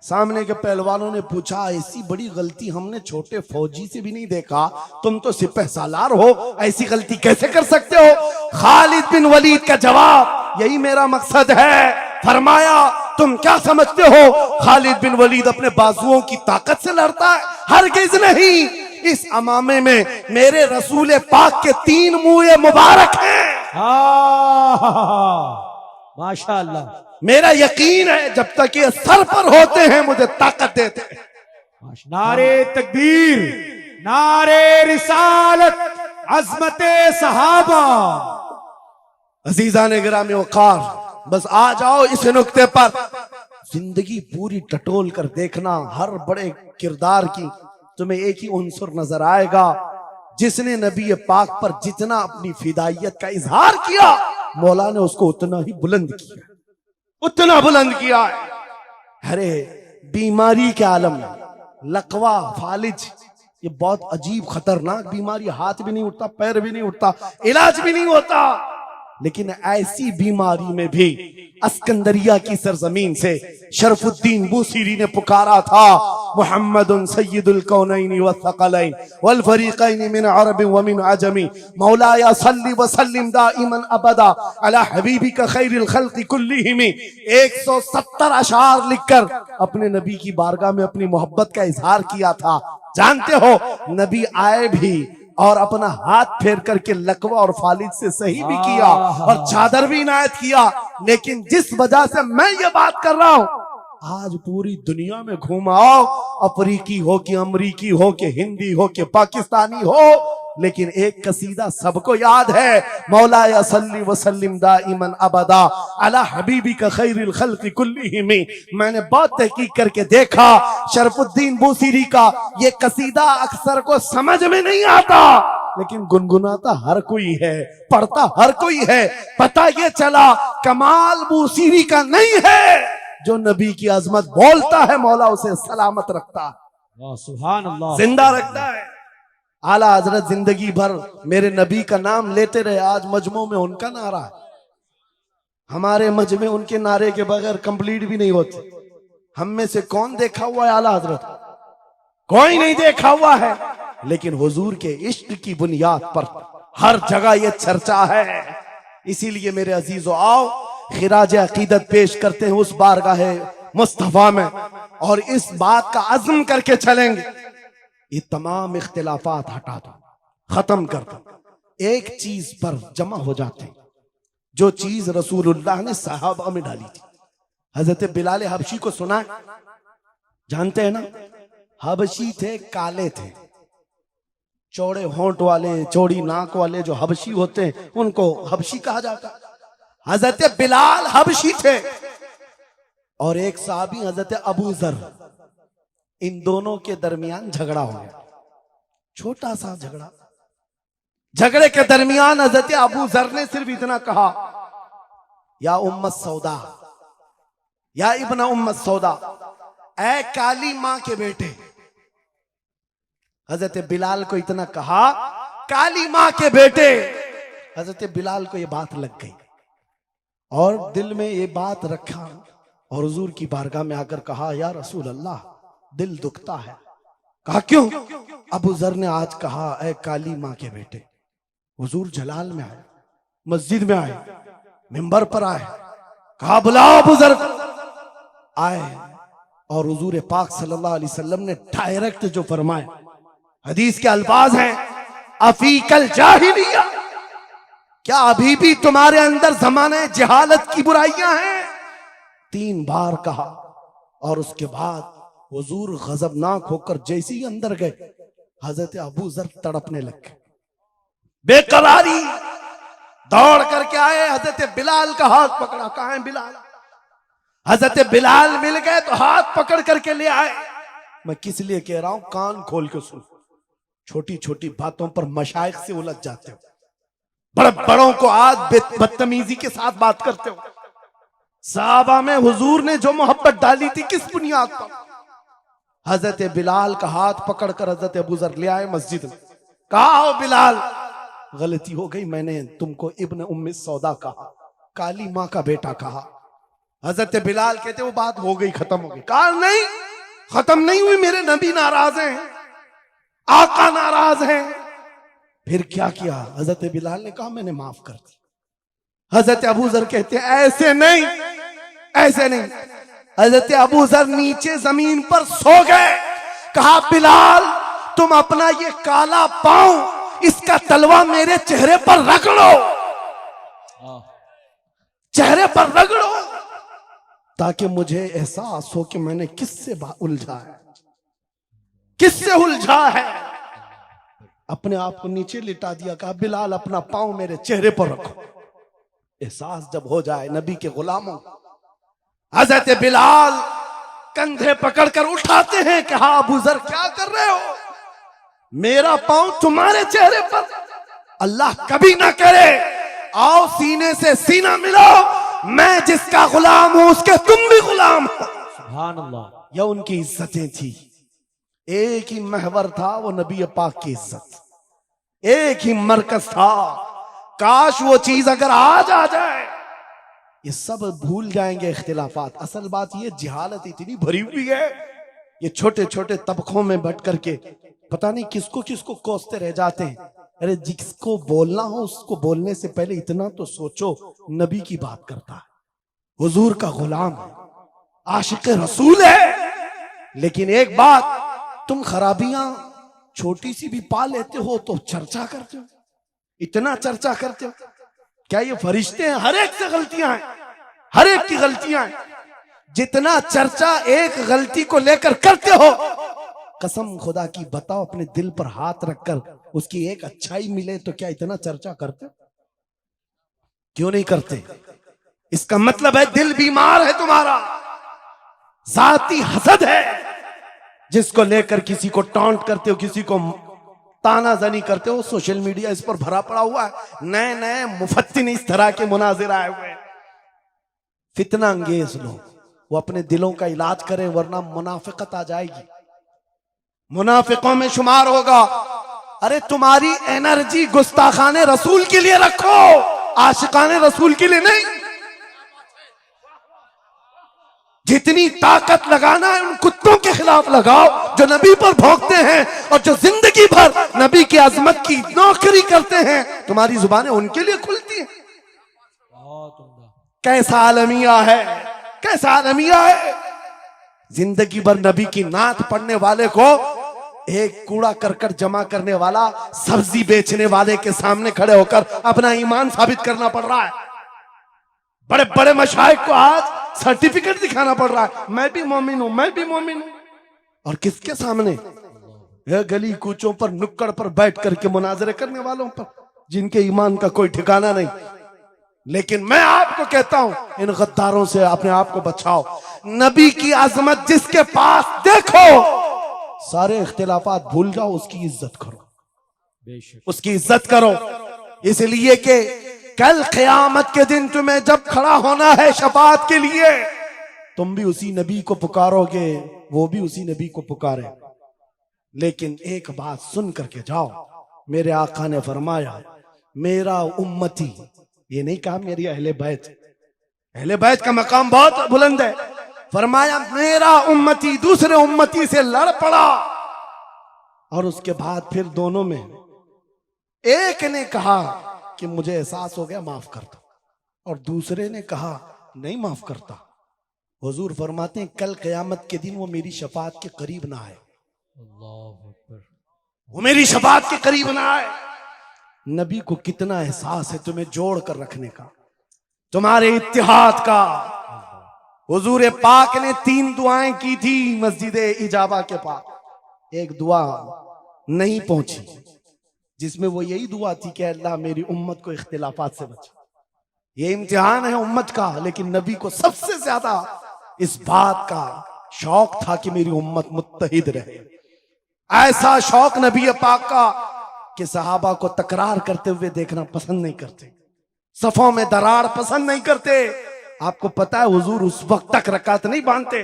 सामने के पहलवानों ने पूछा, ऐसी बड़ी गलती हमने छोटे फौजी से भी नहीं देखा, तुम तो सिपह सालार हो, ऐसी गलती कैसे कर सकते हो? खालिद बिन वलीद का जवाब, यही मेरा मकसद है। फरमाया, तुम क्या समझते हो खालिद बिन वलीद अपने बाजुओं की ताकत से लड़ता है? हरगिज नहीं। इस अमामे में मेरे रसूल पाक के 3 मुँह मुबारक हैं। माशाअल्लाह। मेरा यकीन है जब तक ये सर पर होते हैं मुझे ताकत देते हैं। नारे तकबीर, नारे रिसालत, अजमते सहाबा। अजीजा ने गिरामी वकार, बस आ जाओ इस नुक्ते पर। जिंदगी पूरी टटोल कर देखना, हर बड़े किरदार की तुम्हें एक ही उनसुर नजर आएगा, जिसने नबी पाक पर जितना अपनी फिदाइयत का इजहार किया, मौला ने उसको उतना ही बुलंद किया, उतना बुलंद किया है। अरे बीमारी के आलम में लकवा, फालिज, ये बहुत अजीब खतरनाक बीमारी, हाथ भी नहीं उठता, पैर भी नहीं उठता, इलाज भी नहीं होता। लेकिन ऐसी बीमारी में भी अस्कंदरिया की सरजमीन से शरफुद्दीन बूसीरी ने पुकारा था, मुहम्मदुन सय्यदुल कौनैन व थक़लैन वल फरीक़ैन मिन अरब व मिन अजमी मौलाया सल्ली व सल्लिम दाइमन अबदा अला हबीबिका खैरिल खल्क़ि कुल्लिहिम। 170 अशार लिखकर अपने नबी की बारगाह में अपनी मोहब्बत का इजहार किया था। जानते हो, नबी आए भी और अपना हाथ फेर करके लकवा और फालिज से सही भी किया और चादर भी इनायत किया। लेकिन जिस वजह से मैं ये बात कर रहा हूं, आज पूरी दुनिया में घुमाओ, अफ्रीकी हो कि अमरीकी हो कि हिंदी हो कि पाकिस्तानी हो, लेकिन एक कसीदा सबको याद है, मौलाया सल्ली व सल्लिम दाइमन अबदा अला हबीबिका खैरिल खल्क़ि कुल्लिहिम। मैंने बहुत तहकीक करके देखा, शरफुद्दीन बूसीरी का ये कसीदा अक्सर को समझ में नहीं आता, लेकिन गुनगुनाता हर कोई है, पढ़ता हर कोई है। पता ये चला कमाल बूसीरी का नहीं है, जो नबी की अजमत बोलता है मौला उसे सलामत रखता है, सुभान अल्लाह, जिंदा रखता है। आला हजरत जिंदगी भर मेरे नबी का नाम लेते रहे, आज मजमू में उनका नारा है। हमारे मजमे उनके नारे के बगैर कंप्लीट भी नहीं होते। हम में से कौन देखा हुआ है आला हजरत? कोई नहीं देखा हुआ है, लेकिन हुजूर के इश्क की बुनियाद पर हर जगह ये चर्चा है। इसीलिए मेरे अजीजों, आओ खिराज अकीदत पेश करते हैं उस बारगाह मुस्तफा में, और इस बात का अज़्म करके चलेंगे, ये तमाम इख्तिलाफात हटा दो, खत्म कर दो, एक चीज पर जमा हो जाते हैं, जो चीज रसूलुल्लाह ने सहाबा में डाली थी। हजरत बिलाल हबशी को सुना है? जानते हैं ना? हबशी थे, काले थे, चौड़े होंठ वाले, चौड़ी नाक वाले जो हबशी होते हैं उनको हबशी कहा जाता है। हजरत बिलाल हबशी थे और एक साहबी हजरत अबू जर, इन दोनों के दरमियान झगड़ा हो गया, छोटा सा झगड़ा। झगड़े के दरमियान हजरत अबू जर ने सिर्फ इतना कहा, या उम्मत सौदा, या इब्न उम्मत सौदा, ऐ काली मां के बेटे। हजरत बिलाल को इतना कहा, काली मां के बेटे। हजरत बिलाल को यह बात लग गई और दिल में ये बात रखा और हुजूर की बारगाह में आकर कहा, या रसूल अल्लाह, दिल दुखता है। कहा क्यों? अबू जर ने आज कहा, ऐ काली मां के बेटे। हुजूर जलाल में आए, मस्जिद में आए, मिंबर पर आए, कहा बुलाओ अबू जर। आए और हुजूर पाक सल्लल्लाहु अलैहि वसल्लम ने डायरेक्ट जो फरमाए, हदीस के अल्फाज हैं, अफीकल जाहिलिया, क्या अभी भी तुम्हारे अंदर जमाने जहालत की बुराइयां हैं? 3 बार कहा और उसके बाद हुजूर गजबनाक होकर जैसे ही अंदर गए, हजरत अबू जर तड़पने लगे, बेकरारी। दौड़ करके आए, हजरत बिलाल का हाथ पकड़ा, कहां है बिलाल? हजरत बिलाल मिल गए तो हाथ पकड़ करके ले आए। मैं किस लिए कह रहा हूं, कान खोल के सुन। छोटी छोटी बातों पर मशाइख से उलझ जाते हो, बड़े बड़ों को आज बदतमीजी के साथ बात करते हो। साहबा में हुजूर ने जो मोहब्बत डाली थी किस बुनियाद पर? हजरत बिलाल का हाथ पकड़कर हजरत अबू जर ले आए मस्जिद में, कहा हो बिलाल, गलती हो गई, मैंने तुमको इब्न उम्मे सौदा कहा, काली मां का बेटा कहा, हजरत बिलाल कहते वो बात हो गई, खत्म हो गई। कहा नहीं, खत्म नहीं हुई, मेरे नबी नाराज हैं, आका नाराज हैं। फिर क्या किया? हजरत बिलाल ने कहा मैंने माफ कर दी। हजरत अबू जर कहते हैं ऐसे नहीं, ऐसे नहीं। हजरत अबू जर नीचे जमीन पर सो गए। कहा बिलाल तुम अपना ये काला पांव, इसका तलवा मेरे चेहरे पर रगड़ो, चेहरे पर रगड़ो, ताकि मुझे एहसास हो कि मैंने किससे उलझा है, किससे उलझा है। अपने आप को नीचे लिटा दिया। कहा बिलाल अपना पांव मेरे चेहरे पर रखो, एहसास जब हो जाए नबी के गुलामों। हजरत बिलाल कंधे पकड़कर उठाते हैं। कहा अबू जर क्या कर रहे हो? मेरा पांव तुम्हारे चेहरे पर, अल्लाह कभी ना करे। आओ सीने से सीना मिलाओ, मैं जिसका गुलाम हूं उसके तुम भी गुलाम हो। सुभान अल्लाह। यह उनकी इज्जतें थी। एक ही महवर था वो नबी पाक की इज्जत, एक ही मरकज था। काश वो चीज अगर आज आ जाए। ये सब भूल जाएंगे इख्तिलाफात। असल बात ये जिहालत इतनी भरी हुई है, ये छोटे छोटे तबकों में बट करके पता नहीं किसको किसको कोसते रह जाते हैं। अरे जिसको बोलना हो उसको बोलने से पहले इतना तो सोचो, नबी की बात करता है, हुजूर का गुलाम है, आशिक रसूल है। लेकिन एक बात, तुम खराबियां छोटी सी भी पा लेते हो तो चर्चा करते हो, इतना चर्चा करते हो। क्या ये फरिश्ते हैं? हर एक से गलतियां हैं, हर एक की गलतियां हैं। जितना चर्चा एक गलती को लेकर करते हो, कसम खुदा की बताओ, अपने दिल पर हाथ रखकर उसकी एक अच्छाई मिले तो क्या इतना चर्चा करते? क्यों नहीं करते? इसका मतलब है दिल बीमार है तुम्हारा, जाती हसद है, जिसको लेकर किसी को टॉन्ट करते हो, किसी को तानाजनी करते हो। सोशल मीडिया इस पर भरा पड़ा हुआ है, नए नए मुफत्तिन इस तरह के मुनाजिर आए हुए हैं। फितना अंगेज लोग, वो अपने दिलों का इलाज करें, वरना मुनाफिकत आ जाएगी, मुनाफिकों में शुमार होगा। अरे तुम्हारी एनर्जी गुस्ताखाने रसूल के लिए रखो, आशिकाने रसूल के लिए नहीं। जितनी ताकत लगाना है उन कुत्तों के खिलाफ लगाओ जो नबी पर भौंकते हैं और जो जिंदगी भर नबी की अजमत की नौकरी करते हैं। तुम्हारी जुबानें उनके लिए खुलती हैं। कैसा आलमिया है, कैसा आलमिया है। जिंदगी भर नबी की नात पढ़ने वाले को एक कूड़ा करकट जमा करने वाला सब्जी बेचने वाले के सामने खड़े होकर अपना ईमान साबित करना पड़ रहा है। बड़े बड़े मशाइख को आज सर्टिफिकेट दिखाना पड़ रहा है, मैं भी मोमिन हूं, मैं भी मोमिन हूं। और किसके सामने? गली कूचों पर, नुक्कड़ पर बैठ करके मुनाजरे करने वालों पर, जिनके ईमान का कोई ठिकाना नहीं। लेकिन मैं आपको कहता हूं, इन गद्दारों से अपने आप को बचाओ। नबी की अजमत जिसके पास देखो, सारे इख्तिलाफात भूल जाओ, उसकी इज्जत करो, उसकी इज्जत करो। इसलिए कि कल क़यामत के दिन तुम्हें जब खड़ा होना है शफाअत के लिए, तुम भी उसी नबी को पुकारोगे, वो भी उसी नबी को पुकारे। लेकिन एक बात सुन करके जाओ, मेरे आका ने फरमाया मेरा उम्मती, ये नहीं कहा मेरी अहले बैत, अहले बैत का मकाम बहुत बुलंद है। फरमाया मेरा उम्मती दूसरे उम्मती से लड़ पड़ा, और उसके बाद फिर दोनों में एक ने कहा कि मुझे एहसास हो गया, माफ कर दो, और दूसरे ने कहा नहीं माफ करता। हुजूर फरमाते हैं कल क़यामत के दिन वो मेरी शफाअत के करीब ना आए, वो मेरी शफाअत के करीब ना आए। नबी को कितना एहसास है तुम्हें जोड़ कर रखने का, तुम्हारे इत्तिहाद का। हुजूर पाक ने 3 दुआएं की थी मस्जिद इजाबा के पास। एक दुआ नहीं पहुंची, जिसमें वो यही दुआ थी कि अल्लाह मेरी उम्मत को इख्तिलाफात से बचा। ये इम्तिहान है उम्मत का, लेकिन नबी को सबसे ज्यादा इस बात का शौक था कि मेरी उम्मत मुत्तहिद रहे। ऐसा शौक नबी पाक का कि सहाबा को तकरार करते हुए देखना पसंद नहीं करते, सफों में दरार पसंद नहीं करते। आपको पता है हुजूर उस वक्त तक रकात नहीं बांधते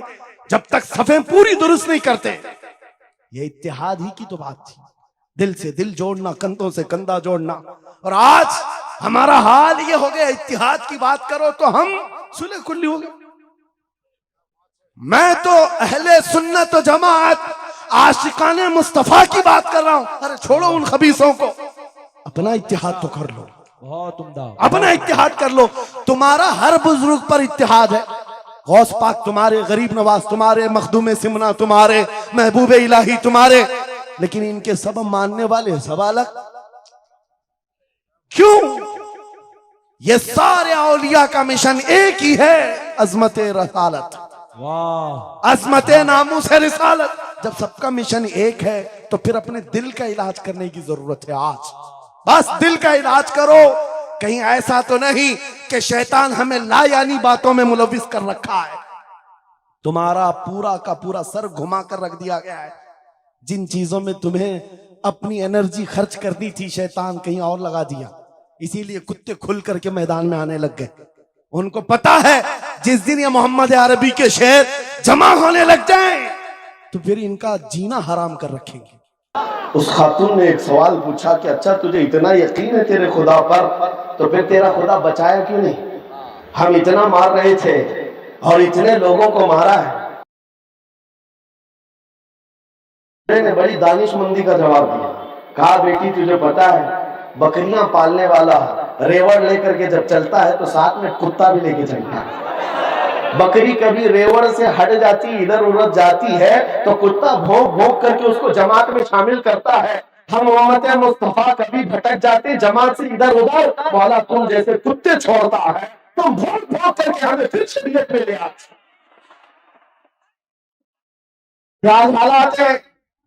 जब तक सफें पूरी दुरुस्त नहीं करते। ये इत्तिहाद ही की तो बात थी, दिल से दिल जोड़ना, कंधों से कंधा जोड़ना। और आज हमारा हाल ये हो गया, इत्तिहाद की बात करो तो हम सुलह कुल्ली हो गए। मैं तो अहले सुन्नत व जमात आशिकाने मुस्तफा की बात कर रहा हूं। अरे छोड़ो उन खबीसों को, अपना इत्तिहाद तो कर लो, बहुत उम्दा। अपना इत्तिहाद कर लो। तुम्हारा हर बुजुर्ग पर इत्तिहाद है, गौस पाक तुम्हारे, गरीब नवाज तुम्हारे, मखदूम सिमना तुम्हारे, महबूब इलाही तुम्हारे, लेकिन इनके सब मानने वाले सब अलग। क्यों? ये सारे औलिया का मिशन एक ही है, अजमत रसालत, वाह, अजमत नामूस रिसालत। जब सबका मिशन एक है तो फिर अपने दिल का इलाज करने की जरूरत है। आज बस दिल का इलाज करो। कहीं ऐसा तो नहीं कि शैतान हमें लायानी बातों में मुलविस कर रखा है। तुम्हारा पूरा का पूरा सर घुमा कर रख दिया गया है। जिन चीजों में तुम्हें अपनी एनर्जी खर्च करनी थी, शैतान कहीं और लगा दिया। इसीलिए कुत्ते खुल करके मैदान में आने लग गए। उनको पता है जिस दिन ये मोहम्मद अरबी के शेर जमा होने लग जाएं तो फिर इनका जीना हराम कर रखेंगे। उस खातून ने एक सवाल पूछा कि अच्छा तुझे इतना यकीन है तेरे खुदा पर, तो फिर तेरा खुदा बचाया क्यों नहीं? हम इतना मार रहे थे और इतने लोगों को मारा है। ने बड़ी दानिशमंदी का जवाब दिया, कहा बेटी तुझे पता है बकरियां पालने वाला रेवड़ लेकर के जब चलता है तो साथ में कुत्ता भी लेके चलता है। बकरी कभी रेवड़ से हट जाती, इधर उधर जाती है तो कुत्ता भौंक भौंक करके उसको जमात में शामिल करता है। हम उम्मत मुस्तफा कभी भटक जाते जमात से इधर उधर, मौला तुम जैसे कुत्ते छोड़ता है, तुम भौंक भौंक करके हमें फिर शरीयत में ले आते। क्या हालात है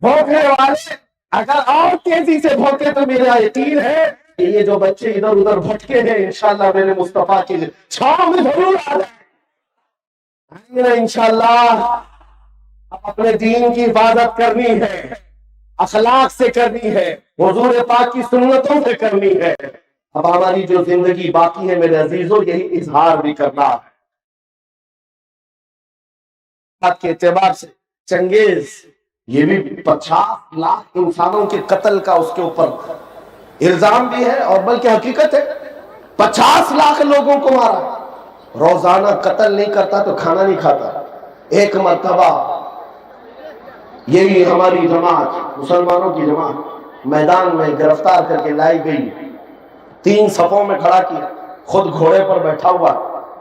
भौंकने वाले? अगर और तेजी से भौंके तो मेरा यकीन है ये जो बच्चे इधर उधर भटके हैं इंशाल्लाह मेरे मुस्तफा की छांव में जरूर आ जाए इंशाल्लाह। अब अपने दीन की इबादत करनी है, अखलाक से करनी है, हुजूर पाक की सुन्नतों से करनी है। अब हमारी जो जिंदगी बाकी है मेरे अजीजों, यही इजहार भी करना है के एतबार से। चंगेज ये भी 50 लाख इंसानों के कत्ल का उसके ऊपर इल्जाम भी है और बल्कि हकीकत है। 50 लाख लोगों को मारा, रोजाना कत्ल नहीं करता तो खाना नहीं खाता। एक मर्तबा यही हमारी जमात, मुसलमानों की जमात मैदान में गिरफ्तार करके लाई गई, 3 सफों में खड़ा किया, खुद घोड़े पर बैठा हुआ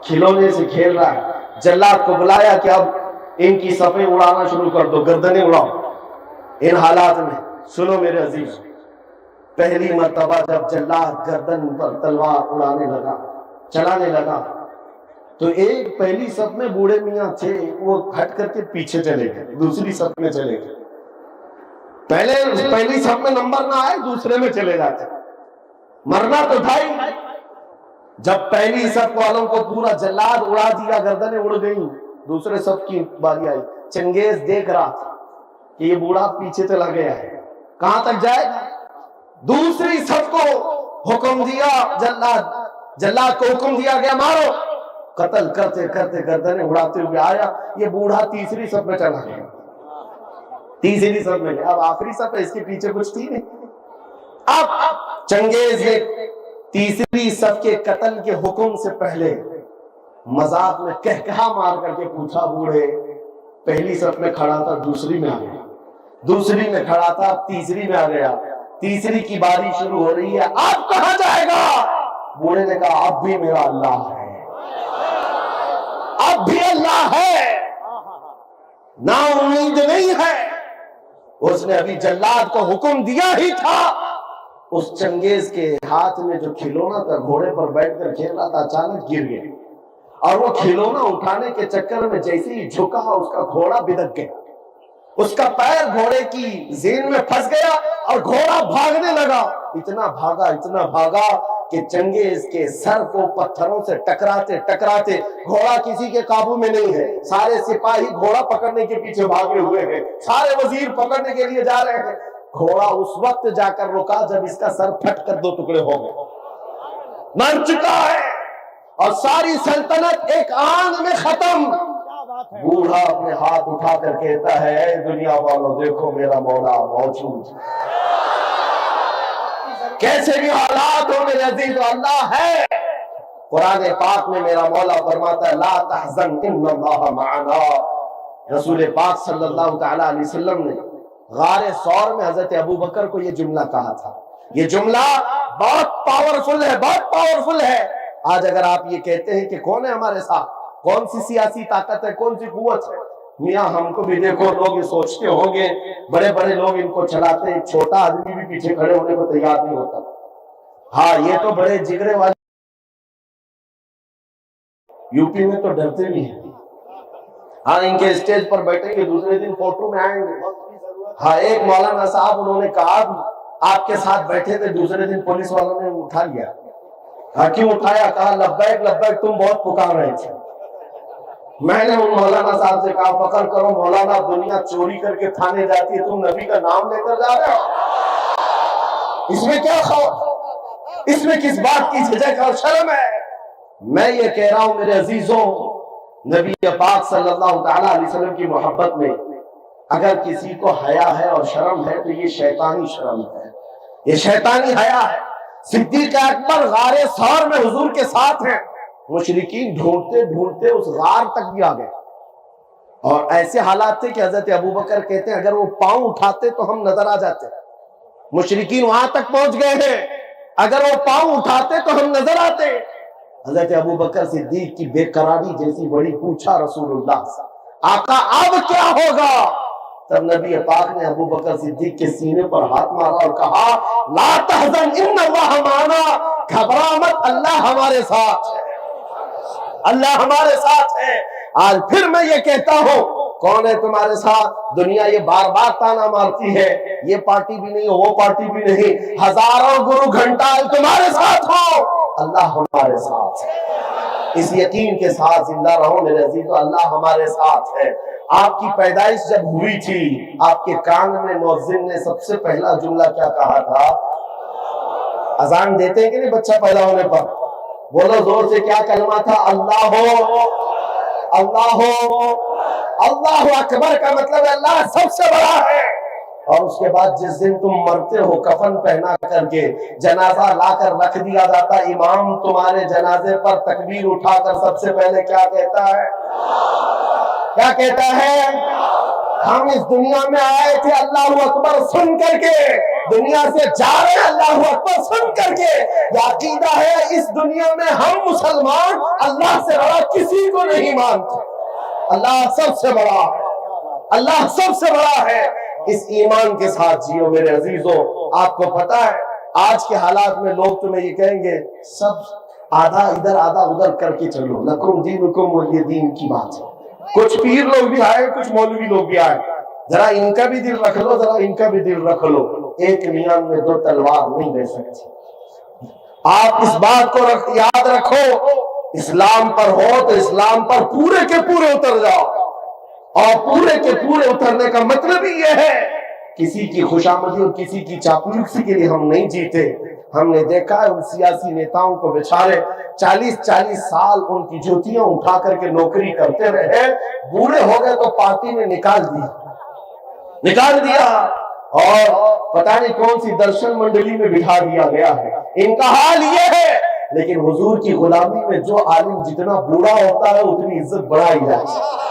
खिलौने से खेल रहा है। जल्लाद को बुलाया कि अब इनकी सफें उड़ाना शुरू कर दो, गर्दनें उड़ाओ। इन हालात में सुनो मेरे अजीज, पहली मर्तबा जब जल्लाद गर्दन पर तलवार उड़ाने लगा, चलाने लगा, तो एक पहली सफ में बूढ़े मियां थे, वो हट करके पीछे चले गए, दूसरी सफ में चले गए। पहली सफ में नंबर ना आए दूसरे में चले जाते, मरना तो था ही। जब पहली सफ वालों को पूरा जल्लाद उड़ा दिया, गर्दनें उड़ गई, दूसरे सफ की बारी आई। चंगेज देख रहा था कि ये बूढ़ा पीछे चला गया है, कहां तक जाएगा। दूसरी सफ को हुक्म दिया, जल्लाद को हुक्म दिया गया मारो। कत्ल करते करते गर्दनें उड़ाते हुए आया, ये बूढ़ा तीसरी सफ में चला गया, तीसरी सफ में। अब आखिरी सफ है, इसके पीछे कुछ थी नहीं। अब चंगेज ने तीसरी सफ के कत्ल के हुक्म से पहले मजाक में कहकहा मार करके पूछा, बूढ़े पहली सफ में खड़ा था, दूसरी में आ गया, दूसरी में खड़ा था, तीसरी में आ गया, तीसरी की बारी शुरू हो रही है, अब कहां जाएगा। बूढ़े ने कहा अब भी मेरा अल्लाह है, अब भी अल्लाह है, ना उम्मीद नहीं है। उसने अभी जल्लाद को हुक्म दिया ही था, उस चंगेज के हाथ में जो खिलौना था, घोड़े पर बैठकर खेल रहा था, अचानक गिर गया और वो खिलौना उठाने के चक्कर में जैसे ही झुका, उसका घोड़ा बिदक गया, उसका पैर घोड़े की जेन में फंस गया और घोड़ा भागने लगा। इतना भागा कि चंगेज के सर को पत्थरों से टकराते टकराते, घोड़ा किसी के काबू में नहीं है, सारे सिपाही घोड़ा पकड़ने के पीछे भागे हुए हैं, सारे वजीर पकड़ने के लिए जा रहे हैं। घोड़ा उस वक्त जाकर रुका जब इसका सर फट कर 2 टुकड़े हो गए, मर चुका है और सारी सल्तनत एक आंध में खत्म। बूढ़ा अपने हाथ उठा कर कहता है, दुनिया वालों देखो मेरा मौला मौजूद, कैसे भी हालात हो मेरे अजीज अल्लाह है। कुरान पाक में मेरा मौला फरमाता है, ला तहज़न इन्नल्लाह मअना, रसूल पाक सल्लल्लाहु तआला अलैहि वसल्लम ने गारे सौर में हजरत अबू बकर को यह जुमला कहा था। ये जुमला बहुत पावरफुल है, बहुत पावरफुल है। आज अगर आप ये कहते हैं कि कौन है हमारे साथ, कौन सी सियासी ताकत है, कौन सी कुव्वत है, मियाँ हमको भी देखो, लोग ये सोचते होंगे बड़े बड़े लोग इनको चलाते हैं, छोटा आदमी भी पीछे खड़े होने को तैयार नहीं होता। हाँ, ये तो बड़े जिगरे वाले यूपी में तो डरते भी हैं। हाँ, इनके स्टेज पर बैठेंगे, दूसरे दिन फोटो में आएंगे। हाँ, एक मौलाना साहब उन्होंने कहा आपके साथ बैठे थे, दूसरे दिन पुलिस वालों ने उठा लिया। हाँ, क्यों उठाया? कहा लब्बैक लब्बैक तुम बहुत पुकार रहे थे। मैंने उन मौलाना साहब से कहा पकड़ करो मौलाना, दुनिया चोरी करके थाने जाती है, तुम नबी का नाम लेकर जा रहे हो, इसमें क्या खौफ, इसमें किस बात की झिझक और शर्म है? मैं ये कह रहा हूं मेरे अजीजों, नबी पाक सल्लल्लाहु तआला अलैहि वसल्लम की मोहब्बत में अगर किसी को हया है और शर्म है तो ये शैतानी शर्म है, ये शैतानी हया है। सिद्दीक अकबर गारे सौर में हुजूर के साथ हैं, मुशरिकीन ढूंढते ढूंढते उस गार तक भी आ गए और ऐसे हालात थे कि हजरत अबू बकर कहते हैं अगर वो पांव उठाते तो हम नजर आ जाते। मुशरिकीन वहां तक पहुंच गए हैं, अगर वो पांव उठाते तो हम नजर आते। हजरत अबू बकर सिद्दीक की बेकरारी जैसी बड़ी, पूछा रसूलुल्लाह से आका अब क्या होगा? तब नबी पाक ने अबू बकर सिद्दीक के सीने पर हाथ मारा और कहा ला तहज़न इन्नल्लाह माना, घबरा मत, अल्लाह हमारे साथ है, अल्लाह हमारे साथ है। आज फिर मैं ये कहता हूं, कौन है तुम्हारे साथ? दुनिया ये बार बार ताना मारती है, ये पार्टी भी नहीं, वो पार्टी भी नहीं, हजारों गुरु घंटाल तुम्हारे साथ हो, अल्लाह हमारे साथ है। इस यकीन के साथ जिंदा रहो मेरे अजीजों, अल्लाह हमारे साथ है। आपकी पैदाइश जब हुई थी, आपके कान में मुअज्जिन ने सबसे पहला जुमला क्या कहा था? अजान देते हैं कि नहीं बच्चा पैदा होने पर? बोलो जोर से, क्या कलमा था? अल्लाह हो, अल्लाह हो, अल्लाह अकबर का मतलब अल्लाह सबसे बड़ा है। और उसके बाद जिस दिन तुम मरते हो, कफन पहना करके जनाजा लाकर रख दिया जाता, इमाम तुम्हारे जनाजे पर तकबीर उठाकर सबसे पहले क्या कहता है? क्या कहता है? हम इस दुनिया में आए थे अल्लाह अकबर सुन करके, दुनिया से जा रहे हैं अल्लाह अकबर सुन करके। यह अकीदा है इस दुनिया में हम मुसलमान अल्लाह से बड़ा किसी को नहीं मानते, अल्लाह सबसे बड़ा है, अल्लाह सबसे बड़ा है। इस ईमान के साथ जियो मेरे अजीजों। आपको पता है आज के हालात में लोग तुम्हें ये कहेंगे सब आधा इधर आधा उधर करके चलो, लकुम दीनुकुम वलिय दीन की बात है। कुछ पीर लोग भी आए, कुछ मौलवी लोग भी आए, जरा इनका भी दिल रख लो, जरा इनका भी दिल रख लो, एक नियम में दो तलवार नहीं ले सकती। आप इस बात को याद रखो, इस्लाम पर हो तो इस्लाम पर पूरे के पूरे उतर जाओ, और पूरे के पूरे उतरने का मतलब ही यह है किसी की खुशामदी और किसी की चापलूसी के लिए हम नहीं जीते। हमने देखा है उन सियासी नेताओं को बेचारे 40-40 साल उनकी ज्योतियां उठा करके नौकरी करते रहे, बूढ़े हो गए तो पार्टी ने निकाल दिया और पता नहीं कौन सी दर्शन मंडली में बिठा दिया गया है। इनका हाल ये है। लेकिन हुजूर की गुलामी में जो आलिम जितना बूढ़ा होता है उतनी इज्जत बढ़ाई जाती है।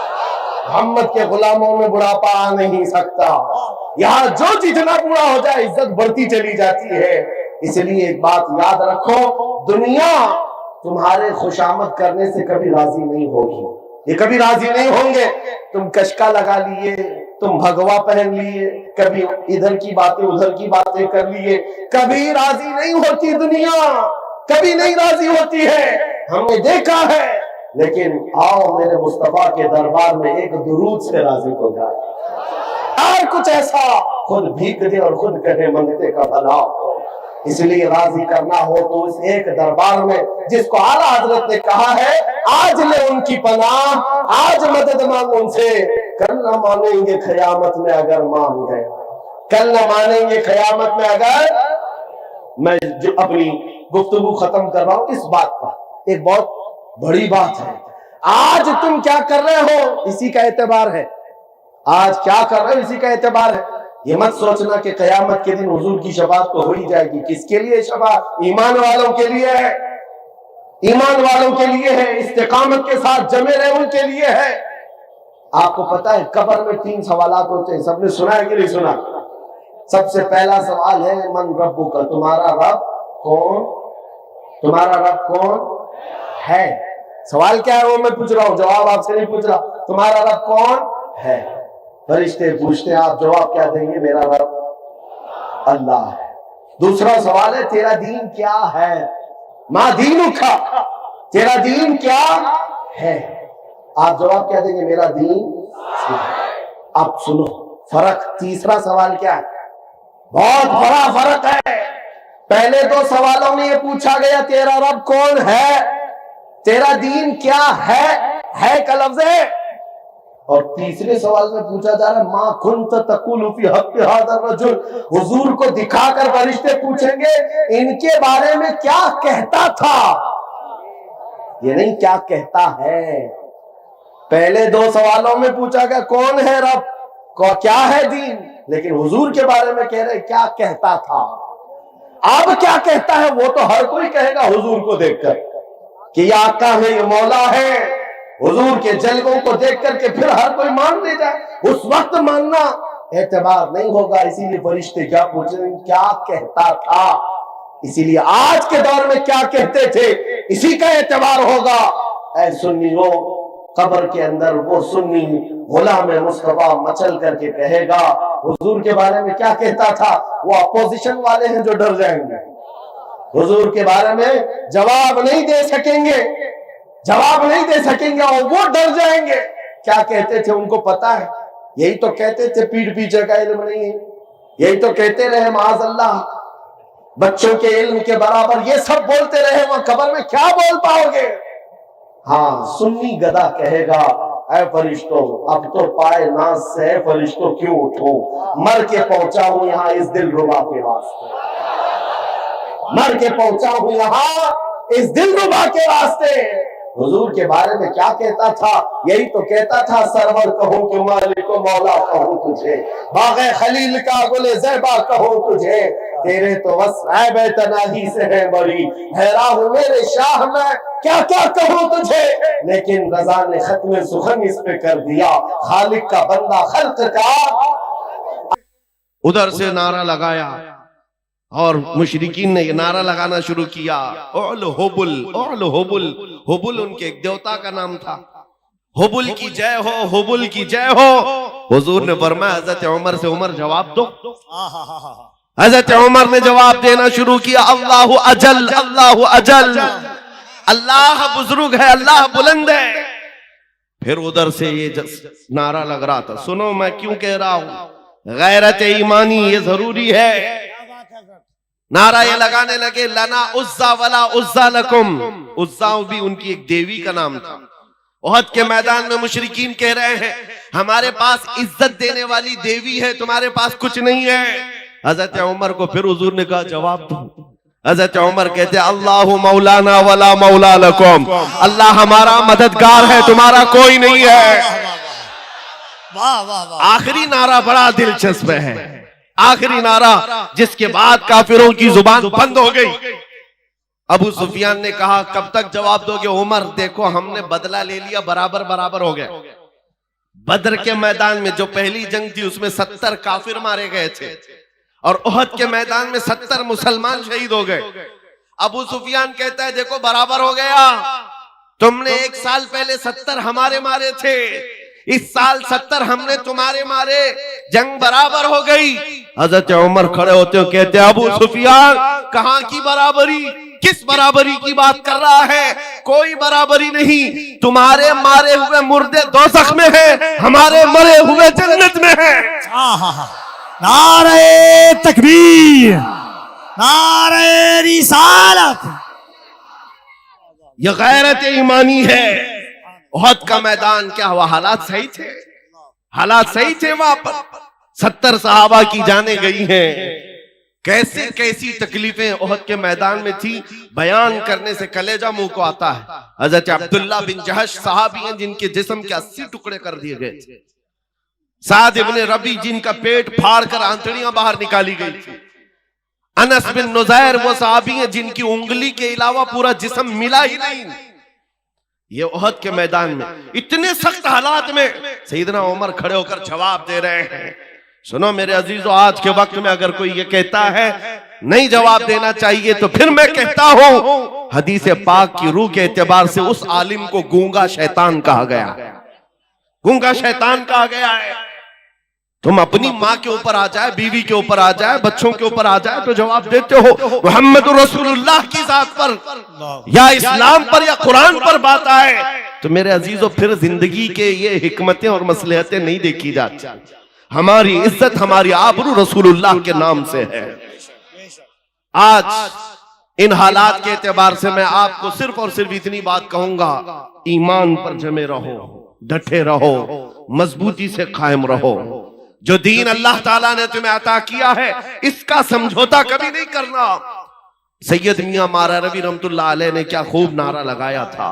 मोहम्मद के गुलामों में बुढ़ापा आ नहीं सकता। यहाँ जो जितना बूढ़ा हो जाए इज्जत बढ़ती चली जाती है। इसलिए एक बात याद रखो, दुनिया तुम्हारे खुशामद करने से कभी राजी नहीं होगी, ये कभी राजी नहीं होंगे। तुम कशका लगा लिए, तुम भगवा पहन लिए, कभी इधर की बातें उधर की बातें कर लिए, कभी राजी नहीं होती दुनिया, कभी नहीं राजी होती है, हमने देखा है। लेकिन आओ मेरे मुस्तफा के दरबार में एक दुरूद से राजी हो जाए, और कुछ ऐसा खुद भीख दे और खुद कहे मंगते का भला। इसलिए राजी करना हो तो इस एक दरबार में जिसको आला हजरत ने कहा है आज ले उनकी पनाह, आज मदद मांग उनसे, कल न मानेंगे क़यामत में अगर मान गए, कल न मानेंगे क़यामत में अगर। मैं जो अपनी गुफ्तगू खत्म कर रहा हूं इस बात पर, एक बहुत बड़ी बात है। आज तुम क्या कर रहे हो इसी का एतबार है, आज क्या कर रहे हो इसी का एतबार है। ये मत सोचना कि कयामत के दिन हुजूर की शफाअत तो हो ही जाएगी। किसके लिए शफाअत? ईमान वालों के लिए है, ईमान वालों के लिए है, इस्तिकामत के साथ जमे रहे उनके लिए है। आपको पता है कब्र में 3 सवालात होते हैं, सबने सुना है कि नहीं सुना? सबसे पहला सवाल है मन रब्बुका, तुम्हारा रब कौन? तुम्हारा रब कौन है? सवाल क्या है वो मैं पूछ रहा हूं, जवाब आपसे नहीं पूछ रहा। तुम्हारा रब कौन है? फरिश्ते पूछते हैं, आप जवाब क्या देंगे? मेरा रब अल्लाह है। दूसरा सवाल है तेरा दीन क्या है? मा दीनुका, तेरा दीन क्या है? आप जवाब क्या देंगे? मेरा दीन। अब सुनो फर्क, तीसरा सवाल क्या है? बहुत बड़ा फर्क है। पहले 2 सवालों में ये पूछा गया तेरा रब कौन है, तेरा दीन क्या है का लफ्ज है, और तीसरे सवाल में पूछा जा रहा है मा कुंत तकुलु फी हक़्क़ि हाज़ा रजुल। हुजूर को दिखाकर फरिश्ते पूछेंगे इनके बारे में क्या कहता था, ये नहीं क्या कहता है। पहले 2 सवालों में पूछा गया कौन है रब, क्या है दीन, लेकिन हुजूर के बारे में कह रहे क्या कहता था। अब क्या कहता है वो तो हर कोई कहेगा हुजूर को देखकर कि ये आका है, ये मौला है। हुजूर के जलवों को देख करके फिर हर कोई मान ले जाए, उस वक्त मानना एतबार नहीं होगा। इसीलिए फरिश्ते क्या पूछ रहे हैं, क्या कहता था। इसीलिए आज के दौर में क्या कहते थे इसी का एतबार होगा। ऐ सुन्नियों, कब्र के अंदर वो सुन्नी गुलाम मुस्तफा मचल करके कहेगा हुजूर के बारे में क्या कहता था। वो अपोजिशन वाले हैं जो डर जाएंगे, हुजूर के बारे में जवाब नहीं दे सकेंगे, जवाब नहीं दे सकेंगे और वो डर जाएंगे। क्या कहते थे उनको पता है, यही तो कहते थे पीठ पीछे का इल्म नहीं है, यही तो कहते रहे माज़अल्लाह बच्चों के इल्म के बराबर, ये सब बोलते रहे, वहां कब्र में क्या बोल पाओगे। हाँ, सुन्नी गदा कहेगा ऐ फरिश्तों अब तो पाए नाज से फरिश्तों क्यों उठो, मर के पहुंचा हूं यहाँ इस दिल रुबा के वास्ते, मर के पहुंचा हूं यहाँ इस दिल रुबा के वास्ते। हुजूर के बारे में क्या कहता था, यही तो कहता था सरवर कहूं कि मालिक मौला कहूं तुझे, बाग़े खलील का गुले ज़ैबा कहूं तुझे, तेरे तो बस ऐब तनाही से है बरी, हैरा हूं मेरे शाह में क्या क्या कहूं तुझे। लेकिन रज़ा ने खत्म सुखन इस पे कर दिया, खालिक का बंदा खल्क का। उधर से नारा लगाया और मुशरिकीन ने ये नारा लगाना शुरू किया, ओल होबुल, ओल होबुल। होबुल उनके एक देवता का नाम था। होबुल की जय हो, होबुल की जय हो। हुजूर ने फरमाया हजरत उमर से, उमर जवाब दो। हजरत उमर ने जवाब देना शुरू किया, अल्लाहु अजल, अल्लाहु अजल, अल्लाह बुजुर्ग है, अल्लाह बुलंद है। फिर उधर से ये नारा लग रहा था, सुनो मैं क्यों कह रहा हूं, गैरत ईमानी ये जरूरी है। नारा ये लगाने लगे, लना उज्जा वला उज्जा लकुम। उज्जा भी उनकी एक देवी का नाम था। ओहद के मैदान में मुशरिकीन कह रहे हैं हमारे पास इज्जत देने वाली देवी है, तुम्हारे पास कुछ नहीं है। हजरत उमर को फिर हुजूर ने कहा जवाब दो। हजरत उमर कहते अल्लाहु मौलाना वला मौला लकुम, अल्लाह हमारा मददगार है, तुम्हारा कोई नहीं है। आखिरी नारा बड़ा दिलचस्प है, आखिरी नारा जिसके बाद काफिरों की जुबान बंद हो गई। अबू सुफियान ने कहा कब तक जवाब दोगे। उमर देखो हमने बदला ले लिया, बराबर बराबर हो गया। बदर के मैदान में जो पहली जंग थी उसमें 70 काफिर मारे गए थे और ओहद के मैदान में 70 मुसलमान शहीद हो गए। अबू सुफियान कहता है देखो बराबर हो गया, तुमने 1 साल पहले 70 हमारे मारे थे, इस साल 70 हमने तुम्हारे मारे, जंग बराबर हो गई। हजरत उमर खड़े होते हो कहते हैं अबू सुफियान कहां की बराबरी, किस बराबरी की बात कर रहा है, कोई बराबरी नहीं। तुम्हारे मारे हुए मुर्दे दोज़ख में हैं, हमारे मरे हुए जन्नत में हैं। नारे तकबीर, नारे रिसालत। यह गैरत ईमानी है। ओहद का मैदान क्या हुआ, हालात सही थे, हालात सही थे। वहां पर 70 सहाबा की जाने गई हैं। कैसे कैसी तकलीफें ओहद के मैदान में थी, बयान करने से कलेजा मुंह को आता है। हजरत अब्दुल्ला बिन जहश सहाबी हैं जिनके जिस्म के 80 टुकड़े कर दिए गए थे। साद इब्ने रबी जिनका पेट फाड़ कर आंतड़ियां बाहर निकाली गई थी। अनस बिन नुज़ैर वो सहाबी हैं जिनकी उंगली के अलावा पूरा जिस्म मिला ही नहीं। ये ओहद के मैदान में इतने सख्त हालात में सैयदना उमर खड़े होकर जवाब दे रहे हैं। सुनो मेरे अजीजों, आज के वक्त में अगर कोई ये कहता है नहीं जवाब देना चाहिए, तो फिर मैं कहता हूं हदीस पाक की रूह के एतबार से उस आलिम को गूंगा शैतान कहा गया, गूंगा शैतान कहा गया है। तुम अपनी माँ के ऊपर आ जाए, बीवी के ऊपर आ जाए, बच्चों के ऊपर आ जाए तो जवाब देते हो। मोहम्मद रसूलुल्लाह की जात पर या इस्लाम पर या कुरान पर बात आए तो मेरे अजीजों फिर जिंदगी के ये हिकमतें और मसलहतें नहीं देखी जाती। हमारी इज्जत, हमारी आबरू रसूलुल्लाह के नाम से है। आज इन हालात के एतबार से मैं आपको सिर्फ और सिर्फ इतनी बात कहूंगा, ईमान पर जमे रहो, डटे रहो, मजबूती से कायम रहो। जो दीन अल्लाह ताला ने तुम्हें अता किया है इसका समझौता कभी नहीं करना। सैयद मियां मारा रवि रहमतुल्लाह अलैह ने क्या खूब नारा लगाया था,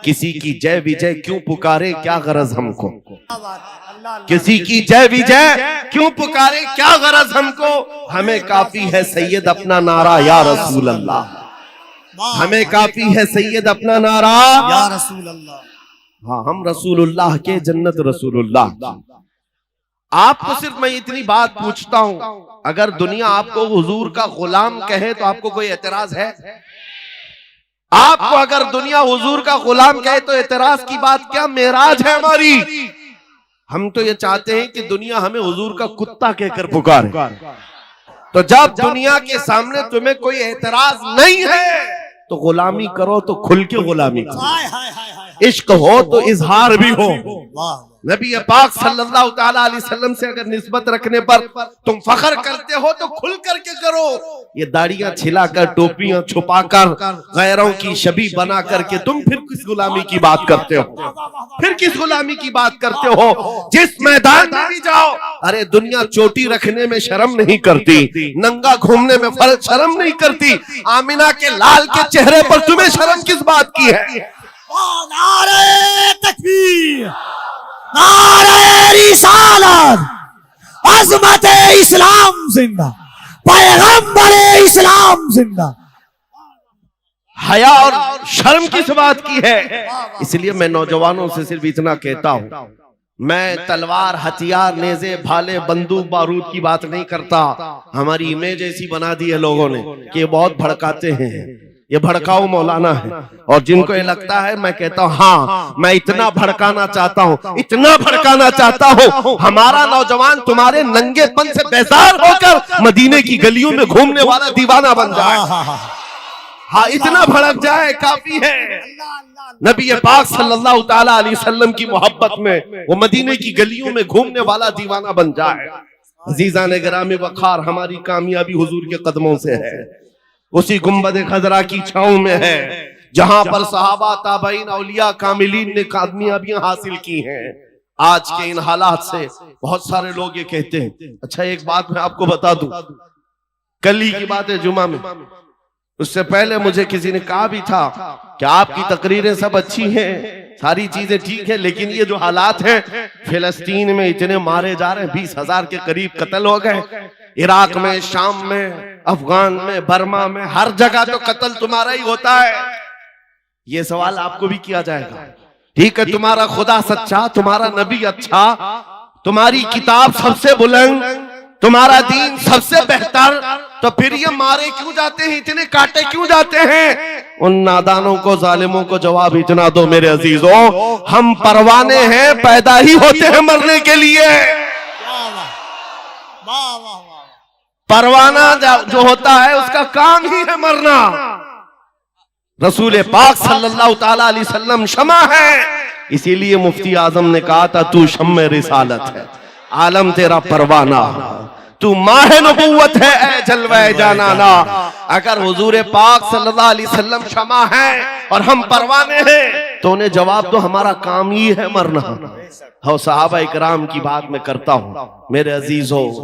किसी की जय विजय क्यों पुकारे क्या गरज हमको, किसी की जय विजय क्यों पुकारे क्या गरज हमको, हमें काफी है सैयद अपना नारा या रसूल अल्लाह, हमें काफी है सैयद अपना नारा या रसूल अल्लाह। हाँ, हम रसूलुल्लाह के, जन्नत रसूलुल्लाह। आपको सिर्फ मैं इतनी बात पूछता हूं, अगर दुनिया आपको हुजूर का गुलाम कहे तो आपको कोई एतराज है? आपको अगर दुनिया हुजूर का गुलाम कहे तो एतराज की बात क्या? मेराज है हमारी। हम तो ये चाहते हैं कि दुनिया हमें हुजूर का कुत्ता कहकर पुकारे। तो जब दुनिया के सामने तुम्हें कोई एतराज नहीं है तो गुलामी करो, तो खुल के गुलामी करो। इश्क हो तो इजहार भी हो। नबी पाक सल्लल्लाहु ताला अलैहि वसल्लम से अगर निस्बत रखने पर तुम फख्र करते हो तो खुल करके करो। ये दाढ़ियां छिलाकर, टोपियां छुपाकर, गैरों की शबी बना करके तुम फिर किस गुलामी की बात करते हो? फिर किस गुलामी की बात करते हो? जिस मैदान में भी जाओ, अरे दुनिया चोटी रखने में शर्म नहीं करती, नंगा घूमने में शर्म नहीं करती, आमिना के लाल के चेहरे पर तुम्हें शर्म किस बात की है? नारे तकबीर, नारे रिसालत, अज़मत इस्लाम जिंदा, पैगंबर इस्लाम जिंदा। हया और शर्म किस बात की है? इसलिए मैं नौजवानों से सिर्फ इतना कहता हूं, मैं तलवार, हथियार, नेज़े, भाले, बंदूक, बारूद की बात नहीं करता। हमारी इमेज ऐसी बना दी है लोगों ने कि ये बहुत भड़काते हैं, ये भड़काऊ मौलाना है। और जिनको ये लगता है, मैं कहता हूँ हाँ, मैं इतना भड़काना चाहता हूँ, इतना भड़काना चाहता हूँ, हमारा नौजवान तुम्हारे नंगेपन से बेजार होकर मदीने की गलियों में घूमने वाला दीवाना बन जाए। हाँ, इतना भड़क जाए काफी है। नबी पाक सल्लल्लाहु ताला अलैहि वसल्लम की मोहब्बत में वो मदीने की गलियों में घूमने वाला दीवाना बन जाए। अजीजान गिरामी वक़ार, हमारी कामयाबी हुजूर के कदमों से है, उसी गुंबद खजरा की छांव में है जहां पर सहाबा, ताबईन, औलिया, कामिलीन ने कामयाबियां हासिल की हैं। आज के इन हालात से बहुत सारे लोग ये कहते हैं। अच्छा, एक बात मैं आपको बता दूं, कल ही की बात है, जुमा में, उससे पहले मुझे किसी ने कहा भी था कि आपकी तकरीरें सब अच्छी हैं, सारी चीजें ठीक है, लेकिन ये जो हालात हैं, फिलिस्तीन में इतने मारे जा रहे हैं, 20,000 के करीब कत्ल हो गए, इराक में, शाम में, अफगान में, बर्मा में, हर जगह तो कत्ल तुम्हारा ही होता है। ये सवाल आपको भी किया जाएगा। ठीक है, तुम्हारा खुदा सच्चा, तुम्हारा नबी अच्छा, तुम्हारी किताब सबसे बुलंद, तुम्हारा दीन सबसे बेहतर, तो फिर ये मारे क्यों जाते हैं, इतने काटे क्यों जाते हैं? उन नादानों को, जालिमों को जवाब इतना दो मेरे अजीजों, हम परवाने हैं, पैदा ही होते हैं मरने के लिए। परवाना जो होता है उसका काम ही है मरना। रसूल पाक सल्लल्लाहु ताला अलैहि वसल्लम शमा है, इसीलिए मुफ्ती आजम ने कहा था, तू शम्मे रिसालत है, आलम तेरा परवाना, तू माह नबुव्वत है, ए जलवे जानाना। अगर हुजूर पाक सल्लल्लाहु अलैहि वसल्लम शमा है और हम परवाने हैं तो उन्हें जवाब दो, हमारा काम ही है मरना। हो, सहाबा इकराम की बात मैं करता हूं मेरे अजीजों।